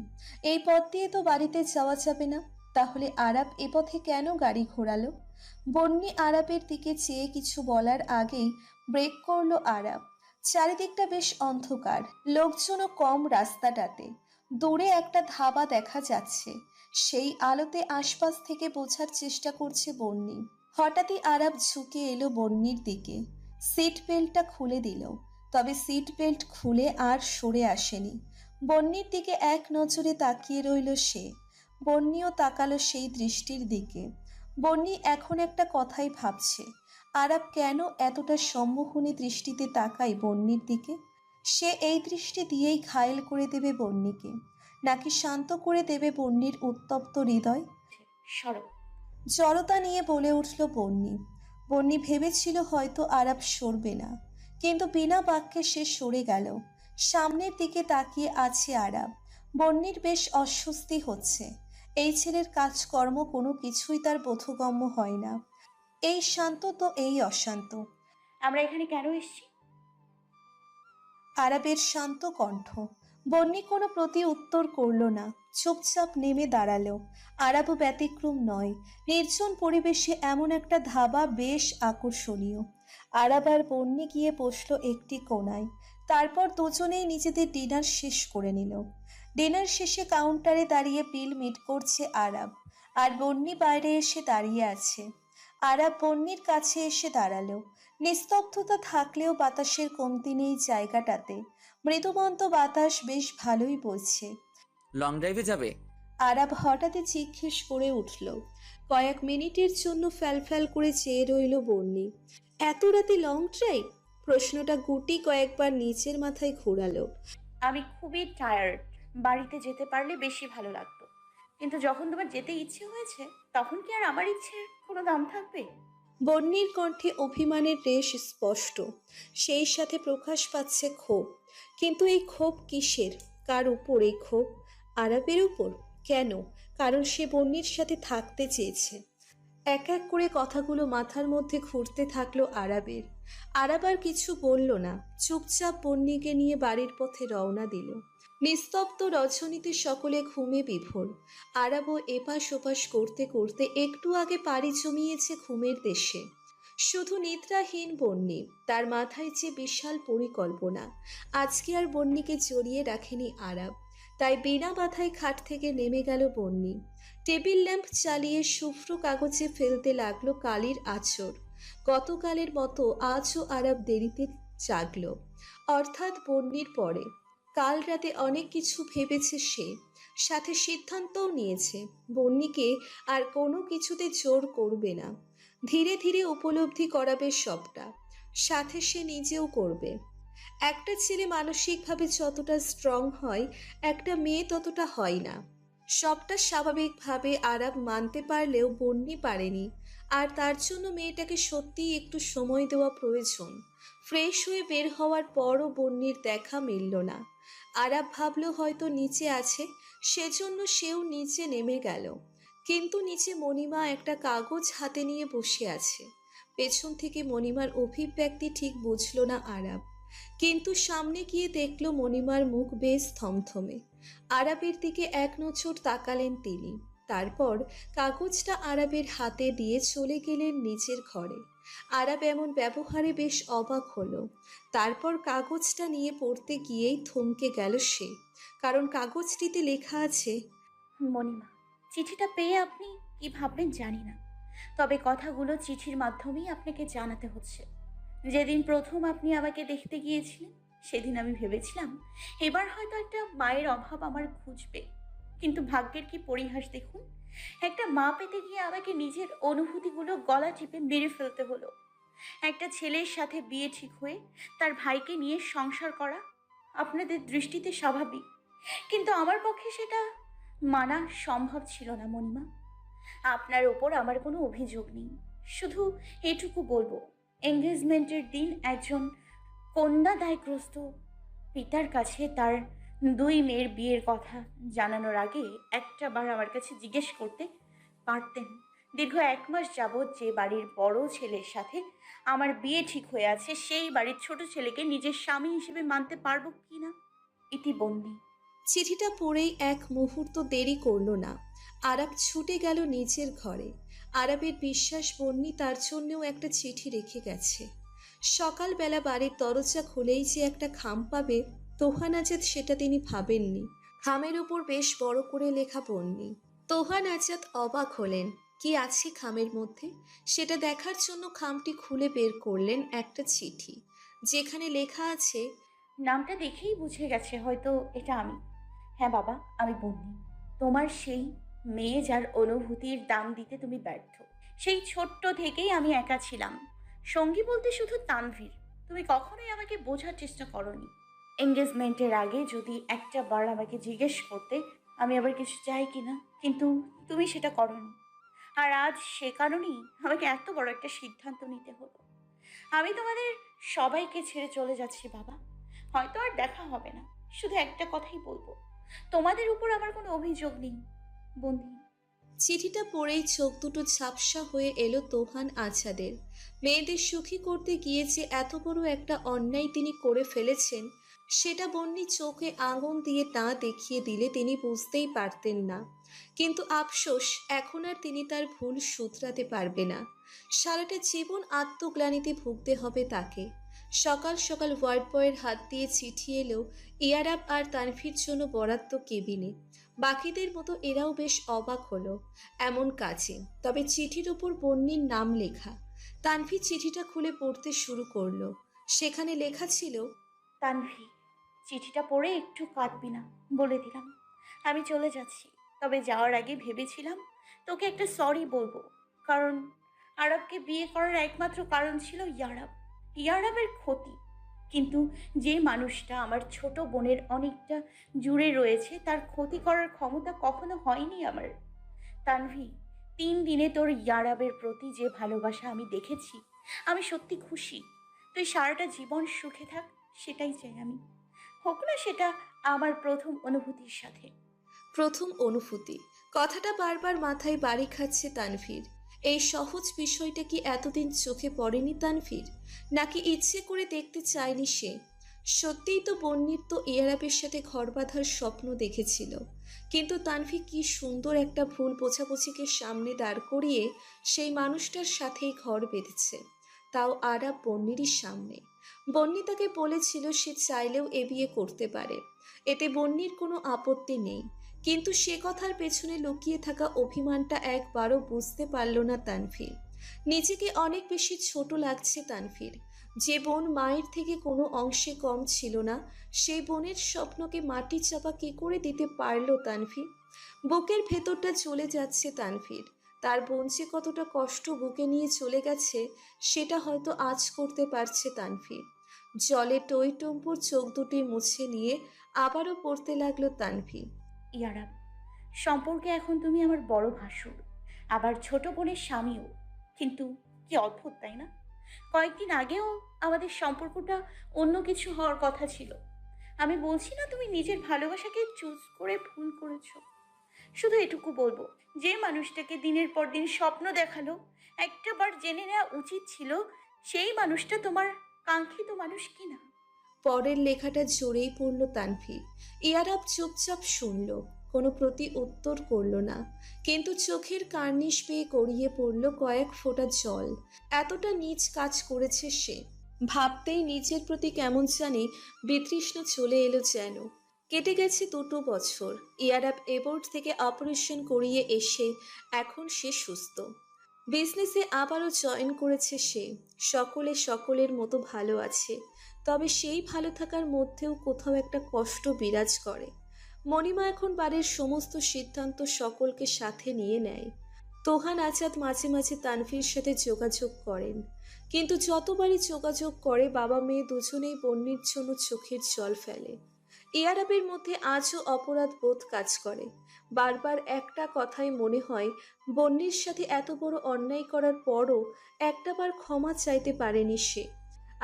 এই পথ দিয়ে তো বাড়িতে যাওয়া যাবে না, তাহলে আরাব এ পথে কেন গাড়ি ঘোরালো? বন্নি আরাবের দিকে চেয়ে কিছু বলার আগেই ব্রেক করলো আরাব। চারিদিকটা বেশ অন্ধকার, লোকজনও কম রাস্তাটাতে। দূরে একটা ধাবা দেখা যাচ্ছে, সেই আলোতে আশপাশ থেকে বোঝার চেষ্টা করছে বন্নি। হঠাৎই আরাব ঝুঁকে এলো বন্নির দিকে, সিট বেল্টটা খুলে দিল। তবে সিট বেল্ট খুলে আর সরে আসেনি। বন্নির দিকে এক নজরে তাকিয়ে রইল সে। বন্নিও তাকালো সেই দৃষ্টির দিকে। বন্নি এখন একটা কথাই ভাবছে, আরাব কেন এতটা সম্মোহনী দৃষ্টিতে তাকায় বন্নির দিকে? সে এই দৃষ্টি দিয়েই ঘায়েল করে দেবে বন্নিকে, নাকি শান্ত করে দেবে বন্নির উত্তপ্ত হৃদয়? সরো। জড়তা নিয়ে বলে উঠল বন্নি। বন্নি ভেবেছিল হয়তো আরাব সরবে না, কিন্তু বিনা বাক্যে সে সরে গেল। সামনের দিকে তাকিয়ে আছে আরাব। বন্নির বেশ অস্বস্তি হচ্ছে। এই ছেলের কাজকর্ম কোনো কিছুই তার বোধগম্য হয় না। এই শান্ত তো এই অশান্ত। আমরা এখানে কেন এসেছি? আরাবের শান্ত কণ্ঠ। বন্নি কোনো প্রতি উত্তর করল না, চুপচাপ নেমে দাঁড়ালো। আরাবও ব্যতিক্রম নয়। নির্জন পরিবেশে এমন একটা ধাবা বেশ আকর্ষণীয়। আরাব আর বন্নি গিয়ে বসলো একটি কোণায়। তারপর দুজনেই নিজেদের ডিনার শেষ করে নিল। ডিনার শেষে কাউন্টারে দাঁড়িয়ে বিল মিট করছে আরাব, আর বন্নি বাইরে এসে দাঁড়িয়ে আছে। আরাব বন্যির কাছে এসে দাঁড়ালো। নিস্তব্ধতা থাকলেও বাতাসের কমতি নেই জায়গাটাতে। মৃদুমন্দ বাতাস বেশ ভালোই বইছে। লং ড্রাইভে যাবে? আরাব হঠাৎই জিজ্ঞেস করে উঠল। কয়েক মিনিটের জন্য ফ্যালফ্যাল করে চেয়ে রইল বন্যি। এত রাতে লং ড্রাইভ? প্রশ্নটা গুটি কয়েকবার নিচের মাথায় ঘোরালো। আমি খুবই টায়ার্ড, বাড়িতে যেতে পারলে বেশি ভালো লাগতো, কিন্তু যখন তোমার যেতে ইচ্ছে হয়েছে তখন কি আর আমার ইচ্ছের কোনো দাম থাকবে? বন্যির কণ্ঠে অভিমানের রেশ স্পষ্ট, সেই সাথে প্রকাশ পাচ্ছে ক্ষোভ। কিন্তু এই ক্ষোভ কিসের? কার উপর এই ক্ষোভ? আরাবের উপর। কেন? কারণ সে বন্যির সাথে থাকতে চেয়েছে। এক এক করে কথাগুলো মাথার মধ্যে ঘুরতে থাকলো আরাবের। আরাব আর কিছু বলল না, চুপচাপ বন্যিকে নিয়ে বাড়ির পথে রওনা দিল। নিস্তব্ধ রজনীতে সকলে ঘুমে বিভোর। আরাবও এপাশ ওপাশ করতে করতে একটু আগে পাড়ি জমিয়েছে ঘুমের দেশে। শুধু নিদ্রাহীন বন্যি, তার মাথায় যে বিশাল পরিকল্পনা। আজকে আর বন্যিকে জড়িয়ে রাখেনি আরাব, তাই বিনা মাথায় খাট থেকে নেমে গেল বন্যি। টেবিল ল্যাম্প চালিয়ে শুভ্র কাগজে ফেলতে লাগলো কালির আঁচড়। গতকালের মতো আজও আরাব দেরিতে জাগল, অর্থাৎ বন্যির পরে। কাল রাতে অনেক কিছু ভেবেছে সে, সাথে সিদ্ধান্তও নিয়েছে বন্যিকে আর কোনো কিছুতে জোর করবে না। ধীরে ধীরে উপলব্ধি করাবে সবটা, সাথে সে নিজেও করবে। একটা ছেলে মানসিকভাবে যতটা স্ট্রং হয়, একটা মেয়ে ততটা হয় না। সবটা স্বাভাবিকভাবে আরাব মানতে পারলেও বন্যি পারেনি, আর তার জন্য মেয়েটাকে সত্যিই একটু সময় দেওয়া প্রয়োজন। ফ্রেশ হয়ে বের হওয়ার পরও বন্যির দেখা মিলল না। আরাব ভাবল হয়তো নিচে আছে, সেজন্য সেও নিচে নেমে গেল। কিন্তু নিচে মণিমা একটা কাগজ হাতে নিয়ে বসে আছে। পেছন থেকে মণিমার অভিব্যক্তি ঠিক বুঝল না আরাব, কিন্তু সামনে গিয়ে দেখল মণিমার মুখ বেশ থমথমে। আরাবের দিকে এক নজর তাকালেন তিনি, তারপর কাগজটা আরাবের হাতে দিয়ে চলে গেলেন নিজের ঘরে। আরাব এমন ব্যবহারে বেশ অবাক হলো। তারপর কাগজটা নিয়ে পড়তে গিয়েই থমকে গেল সে, কারণ কাগজটিতে লেখা আছে, মণিমা, চিঠিটা পেয়ে আপনি কি ভাববেন জানি না, তবে কথাগুলো চিঠির মাধ্যমেই আপনাকে জানাতে হচ্ছে। যেদিন প্রথম আপনি আমাকে দেখতে গিয়েছিলেন সেদিন আমি ভেবেছিলাম এবার হয়তো একটা মায়ের অভাব আমার খুঁজবে, কিন্তু ভাগ্যের কি পরিহাস দেখুন, একটা মা পেতে গিয়ে আমাকে নিজের অনুভূতিগুলো গলা টিপে মেরে ফেলতে হলো। একটা ছেলের সাথে বিয়ে ঠিক হয়ে তার ভাইকে নিয়ে সংসার করা আপনাদের দৃষ্টিতে স্বাভাবিক, কিন্তু আমার পক্ষে সেটা মানা সম্ভব ছিল না মণিমা। আপনার ওপর আমার কোনো অভিযোগ নেই, শুধু এটুকু বলবো, এঙ্গেজমেন্টের দিন একজন কন্যাদায়গ্রস্ত পিতার কাছে তার দুই মেয়ের বিয়ের কথা জানানোর আগে একটা বার আমার কাছে জিজ্ঞেস করতে পারতেন দীর্ঘ 1 মাস যাবৎ যে বাড়ির বড় ছেলের সাথে আমার বিয়ে ঠিক হয়ে আছে সেই বাড়ির ছোট ছেলেকে নিজের স্বামী হিসেবে মানতে পারবো কিনা। ইতিবন্দি। চিঠিটা পড়েই এক মুহূর্ত দেরি করল না। আরাব ছুটে গেল নিজের ঘরে। আরাবের বিশ্বাস বন্যি তার জন্যও একটা চিঠি রেখে গেছে। সকালবেলা বাড়ির দরজা খুলেই যে একটা খাম পাবে তোহান আজাদ, সেটা তিনি ভাবেননি। খামের উপর বেশ বড় করে লেখা বন্যি। তোহান আজাদ অবাক হলেন, কি আছে খামের মধ্যে সেটা দেখার জন্য খামটি খুলে বের করলেন একটা চিঠি, যেখানে লেখা আছে, নামটা দেখেই বুঝে গেছে হয়তো এটা আমি। হ্যাঁ বাবা, আমি বন্যি, তোমার সেই মেয়ে যার অনুভূতির দাম দিতে তুমি ব্যর্থ। সেই ছোট্ট থেকেই আমি একা ছিলাম, সঙ্গী বলতে শুধু তানভীর। তুমি কখনোই আমাকে বোঝার চেষ্টা করনি। এঙ্গেজমেন্টের আগে যদি একটা বার আমাকে জিজ্ঞেস করতে আমি আবার কিছু চাই কিনা, কিন্তু তুমি সেটা করনি। আর আজ সে কারণেই আমাকে এত বড় একটা সিদ্ধান্ত নিতে হলো। আমি তোমাদের সবাইকে ছেড়ে চলে যাচ্ছি বাবা, হয়তো আর দেখা হবে না। শুধু একটা কথাই বলবো, তোমাদের উপর আমার কোনো অভিযোগ নেই। বন্দি। চিঠিটা পড়েই চোখ দুটো ঝাপসা হয়ে এলো তোহান আজাদের। মেয়েদের সুখী করতে গিয়ে যে এত বড় একটা অন্যায় তিনি করে ফেলেছেন, সেটা বন্যি চোখে আঙুল দিয়ে তা দেখিয়ে দিলে তিনি বুঝতেই পারতেন না। কিন্তু আফসোস, এখন আর তিনি তার ভুল শুধরাতে পারবে না। সারাটা জীবন আত্মগ্লানিতে ভুগতে হবে তাকে। সকাল সকাল ওয়ার্ড বয়ের হাত দিয়ে চিঠি এলো ইয়ারাব আর তানভীর জন্য বরাদ্দ কেবিনে। বাকিদের মতো এরাও বেশ অবাক হলো এমন কাজে। তবে চিঠির ওপর বন্যির নাম লেখা। তানভীর চিঠিটা খুলে পড়তে শুরু করলো। সেখানে লেখা ছিল, তানভি, চিঠিটা পড়ে একটু কাঁদবি না, বলে দিলাম। আমি চলে যাচ্ছি, তবে যাওয়ার আগে ভেবেছিলাম তোকে একটা সরি বলবো। কারণ আরবকে বিয়ে করার একমাত্র কারণ ছিল ইয়ারাব, ইয়ারাবের ক্ষতি। কিন্তু যে মানুষটা আমার ছোট বোনের অনেকটা জুড়ে রয়েছে, তার ক্ষতি করার ক্ষমতা কখনো হয়নি আমার। তানভি, 3 দিনে তোর ইয়ারাবের প্রতি যে ভালোবাসা আমি দেখেছি, আমি সত্যি খুশি। তুই সারাটা জীবন সুখে থাক, সেটাই চাই আমি। হোক না সেটা আমার প্রথম অনুভূতির সাথে। প্রথম অনুভূতি কথাটা বারবার মাথায় বাড়ি খাচ্ছে তানভীর। এই সহজ বিষয়টা কি এতদিন চোখে পড়েনি তানভীর? নাকি ইচ্ছে করে দেখতে চায়নি সে? সত্যিই তো বন্নির তো ইয়ারাবের সাথে ঘর বাঁধার স্বপ্ন দেখেছিল। কিন্তু তানভীর কি সুন্দর একটা ভুল বোঝাবুঝিকে সামনে দাঁড় করিয়ে সেই মানুষটার সাথেই ঘর বেঁধেছে, তাও আরাব বন্নিরই সামনে। বন্নি তাকে বলেছিল সে চাইলেও এ বিয়ে করতে পারে, এতে বন্নির কোনো আপত্তি নেই। কিন্তু সে কথার পেছনে লুকিয়ে থাকা অভিমানটা একবারও বুঝতে পারল না তানভীর। নিজেকে অনেক বেশি ছোট লাগছে তানভীর। যে বোন মায়ের থেকে কোনো অংশে কম ছিল না, সেই বোনের স্বপ্নকে মাটি চাপা কি করে দিতে পারল তানভীর? বুকের ভেতরটা চলে যাচ্ছে তানভীর। তার বোন যে কতটা কষ্ট বুকে নিয়ে চলে গেছে সেটা হয়তো আজ করতে পারছে তানভীর। জলে টইটম্বুর চোখ দুটি মুছে নিয়ে আবারও পড়তে লাগলো তানভীর। ইয়ারাব, সম্পর্কে এখন তুমি আমার বড় ভাসুর, আবার ছোট বোনের স্বামীও। কিন্তু কি অদ্ভুত, তাই না? কয়েকদিন আগেও আমাদের সম্পর্কটা অন্য কিছু হওয়ার কথা ছিল। আমি বলছি না তুমি নিজের ভালোবাসাকে চুজ করে ভুল করেছো। শুধু এটুকু বলবো, যে মানুষটাকে দিনের পর দিন স্বপ্ন দেখালো, একটাবার জেনে নেওয়া উচিত ছিল সেই মানুষটা তোমার কাঙ্ক্ষিত মানুষ কিনা। পরের লেখাটা জোরেই পড়ল তানভীর। ইয়ারাব চুপচাপ শুনল, কোনো প্রতি উত্তর করল না। কিন্তু চোখের কার্নিশ পেয়ে গড়িয়ে পড়ল কয়েক ফোঁটা জল। এতটা নীচ কাজ করেছে সে। ভাবতেই নিজের প্রতি কেমন জানি বিতৃষ্ণ চলে এলো যেন। কেটে গেছে 2 বছর। ইয়ারাব এবোর্ড থেকে অপারেশন করিয়ে এসে এখন সে সুস্থ। বিজনেসে আবারও জয়েন করেছে সে। সকলে সকলের মতো ভালো আছে। তবে সেই ভালো থাকার মধ্যেও কোথাও একটা কষ্ট বিরাজ করে। মণিমা এখন বাড়ির সমস্ত সিদ্ধান্ত সকলকে সাথে নিয়ে নেয়। তোহান আজাদ মাঝে মাঝে তানভীর সাথে যোগাযোগ করেন, কিন্তু যতবারই যোগাযোগ করে বাবা মেয়ে দুজনেই বন্যির জন্য চোখের জল ফেলে। ইয়ারাবের মধ্যে আজও অপরাধ বোধ কাজ করে। বারবার একটা কথাই মনে হয়, বন্যির সাথে এত বড় অন্যায় করার পরও একটাবার ক্ষমা চাইতে পারেনি সে।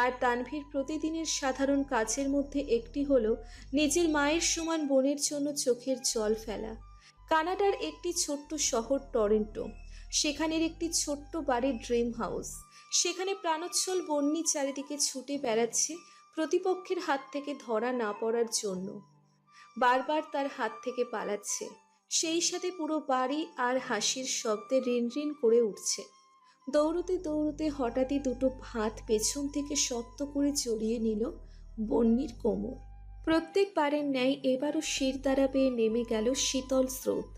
আর তানভীর প্রতিদিনের সাধারণ কাজের মধ্যে একটি হলো নিজের মায়ের সমান বোনের জন্য চোখের জল ফেলা। কানাডার একটি ছোট্ট শহর টরন্টো, সেখানের একটি ছোট্ট বাড়ির ড্রিম হাউস। সেখানে প্রাণোচ্ছল বন্যি চারিদিকে ছুটে বেড়াচ্ছে প্রতিপক্ষের হাত থেকে ধরা না পড়ার জন্য। বারবার তার হাত থেকে পালাচ্ছে। সেই সাথে পুরো বাড়ি আর হাসির শব্দে রিন রিন করে উঠছে। দৌড়তে দৌড়তে হঠাৎই 2টো হাত পেছন থেকে শক্ত করে জড়িয়ে নিল বন্যির কোমর। প্রত্যেকবারের ন্যায় এবারও শির দ্বারা বেয়ে নেমে গেল শীতল স্রোত।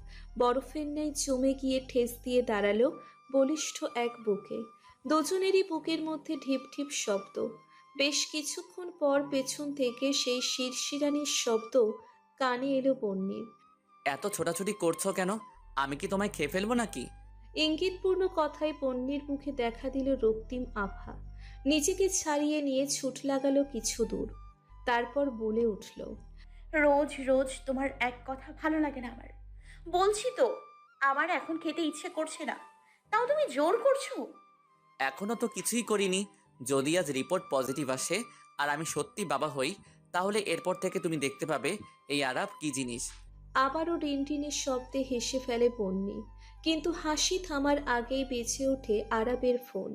বরফের ন্যায় জমে গিয়ে ঠেস দিয়ে দাঁড়ালো বলিষ্ঠ এক বুকে। দুজনেরই বুকের মধ্যে ঢিপ ঢিপ শব্দ। বেশ কিছুক্ষণ পর পেছন থেকে সেই শিরশিরানির শব্দ কানে এলো বন্যির। এত ছোটাছুটি করছো কেন? আমি কি তোমায় খেয়ে ফেলবো নাকি? ইঙ্গিতপূর্ণ কথায় বন্যির মুখে দেখা দিল রক্তিম আভা। নিজেকে ছাড়িয়ে নিয়ে ছুট লাগালো কিছু দূর। তারপর বলে উঠল, রোজ রোজ তোমার এক কথা ভালো লাগে না আমার। বলছি তো, আমার এখন খেতে ইচ্ছে করছে না, তাও তুমি জোর করছো। এখনো তো কিছুই করিনি। যদি আজ রিপোর্ট পজিটিভ আসে আর আমি সত্যি বাবা হই, তাহলে এরপর থেকে তুমি দেখতে পাবে এই আরাব কি জিনিস। আবারও রিনরিনের শব্দে হেসে ফেলে বন্যি। কিন্তু হাসি থামার আগেই বেজে ওঠে আরাবের ফোন।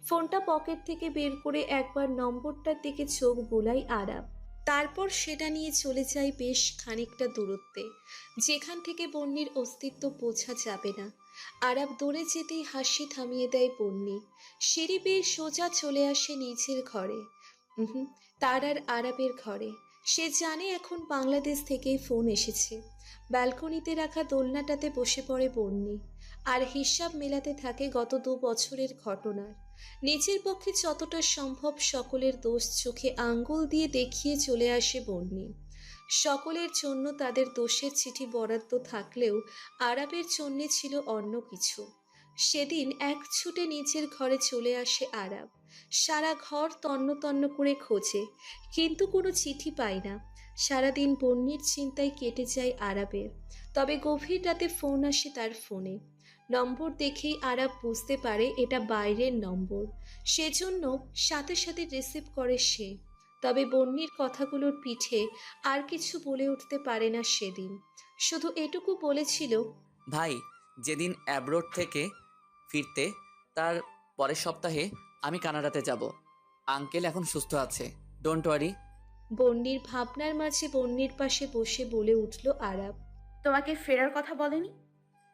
ফোনটা পকেট থেকে বের করে একবার নম্বরটার দিকে চোখ বুলাই আরাব। তারপর সেটা নিয়ে চলে যায় বেশ খানিকটা দূরত্বে, যেখান থেকে বন্যির অস্তিত্ব বোঝা যাবে না। আরাব দৌড়ে যেতেই হাসি থামিয়ে দেয় বন্যি। সিঁড়ি বেয়ে সোজা চলে আসে নিজের ঘরে। তার আর আরাবের ঘরে। সে জানে এখন বাংলাদেশ থেকেই ফোন এসেছে। ব্যালকনিতে রাখা দোলনাটাতে বসে পড়ে বন্যি আর হিসাব মেলাতে থাকে গত 2 বছরের ঘটনার। নিজের পক্ষে যতটা সম্ভব সকলের দোষ চোখে আঙ্গুল দিয়ে দেখিয়ে চলে আসে বন্যি। সকলের জন্য তাদের দোষের চিঠি বরাদ্দ থাকলেও আরাবের জন্যে ছিল অন্য কিছু। সেদিন এক ছুটে নিজের ঘরে চলে আসে আরাব। সারা ঘর তন্ন তন্ন করে খোঁজে, কিন্তু কোনো চিঠি পায় না। সারাদিন বন্যির চিন্তায় কেটে যায় আরাবের। তবে গভীর রাতে ফোন আসে তার ফোনে। নম্বর দেখেই আরাব বুঝতে পারে এটা বাইরের নম্বর, সেজন্য সাথে সাথে রিসিভ করে সে। তবে বন্যির কথাগুলোর পিঠে আর কিছু বলে উঠতে পারে না সেদিন। শুধু এটুকু বলেছিল, ভাই, যেদিন অ্যাব্রোড থেকে ফিরতে তার পরের সপ্তাহে আমি কানাডাতে যাব। আঙ্কেল এখন সুস্থ আছে, ডোন্ট ওয়ারি। বন্যির ভাবনার মাঝে বন্যির পাশে বসে বলে উঠল আরাব। তোমাকে ফেরার কথা বলেনি?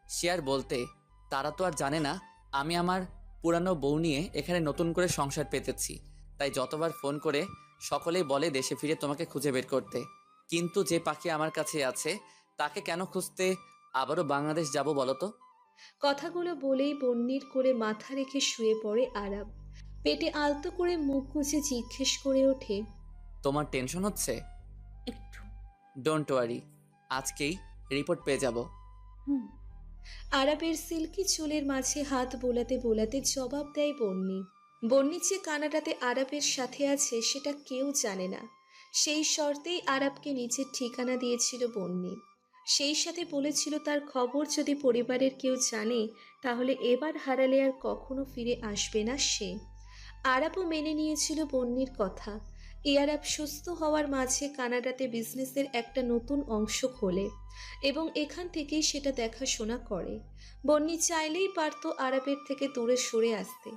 সে আর বলতে, তারা তো আর জানে না আমি আমার পুরানো বউ নিয়ে এখানে নতুন করে সংসার পেতেছি। তাই যতবার ফোন করে সকলেই বলে দেশে ফিরে তোমাকে খুঁজে বের করতে, কিন্তু যে পাখি আমার কাছে আছে তাকে কেন খুঁজতে আবারও বাংলাদেশ যাব বলো তো? কথাগুলো বলেই বন্যির করে মাথা রেখে শুয়ে পড়ে আরাব। পেটে আলতো করে মুখ গুজে জিজ্ঞেস করে ওঠে, তোমার টেনশন হচ্ছে? একটু। ডোন্ট ওয়ারি, আজকেই রিপোর্ট পেয়ে যাব। হুম। আরাবের সিল্কি চুলের মাঝে হাত বোলাতে বোলাতে জবাব দেয় বন্যি। বন্যি যে কানাডাতে আরাবের সাথে আছে সেটা কেউ জানে না। সেই শর্তেই আরাবকে নিচের ঠিকানা দিয়েছিল বন্যি। সেই সাথে বলেছিল তার খবর যদি পরিবারের কেউ জানে তাহলে এবার হারালে আর কখনো ফিরে আসবে না সে। আরাবও মেনে নিয়েছিল বন্যির কথা। আরাব সুস্থ হওয়ার মাঝে কানাডাতে বিজনেসের একটা নতুন অংশ খোলে এবং এখান থেকেই সেটা দেখাশোনা করে। বন্যি চাইলেই পারত আরাবের থেকে দূরে সরে আসতে,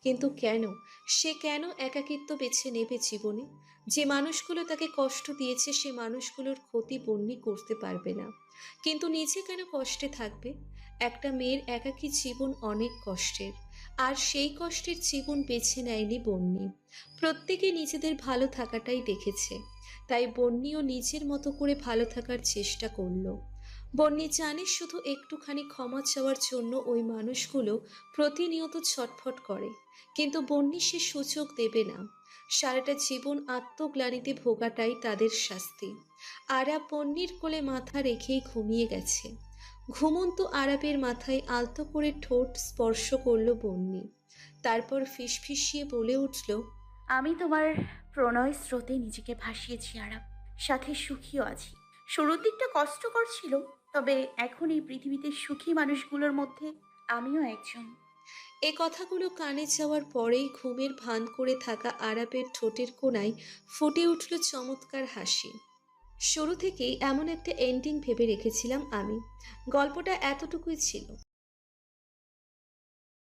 কিন্তু কেন? সে কেন একাকিত্ব বেছে নেবে জীবনে? যে মানুষগুলো তাকে কষ্ট দিয়েছে সে মানুষগুলোর ক্ষতি বন্যি করতে পারবে না, কিন্তু নিজে কেন কষ্টে থাকবে? একটা মেয়ের একাকী জীবন অনেক কষ্টের, আর সেই কষ্টের জীবন বেছে নেয়নি বন্যি। প্রত্যেকে নিজেদের ভালো থাকাটাই দেখেছে, তাই বন্যিও নিজের মতো করে ভালো থাকার চেষ্টা করলো। বন্যি জানে শুধু একটুখানি ক্ষমা চাওয়ার জন্য ওই মানুষগুলো প্রতিনিয়ত ছটফট করে, কিন্তু বন্যি সে সুযোগ দেবে না। সারাটা জীবন আত্মগ্লানিতে ভোগাটাই তাদের শাস্তি। আরাব বন্যির কোলে মাথা রেখেই ঘুমিয়ে গেছে। ঘুমন্ত আরাবের মাথায় আলতো করে ঠোঁট স্পর্শ করলো বন্যি। তারপর ফিসফিসিয়ে বলে উঠল, আমি তোমার প্রণয় স্রোতে নিজেকে ভাসিয়েছি আরাপ, সাথে সুখীও আছি। শুরুর দিকটা কষ্টকর ছিল, তবে এখন এই পৃথিবীতে সুখী মানুষগুলোর মধ্যে আমিও একজন। এ কথাগুলো কানে যাওয়ার পরেই ঘুমের ভান করে থাকা আরাবের ঠোঁটের কোণায় ফুটে উঠল চমৎকার হাসি। শুরু থেকেই এমন একটা এন্ডিং ভেবে রেখেছিলাম আমি। গল্পটা এতটুকুই ছিল।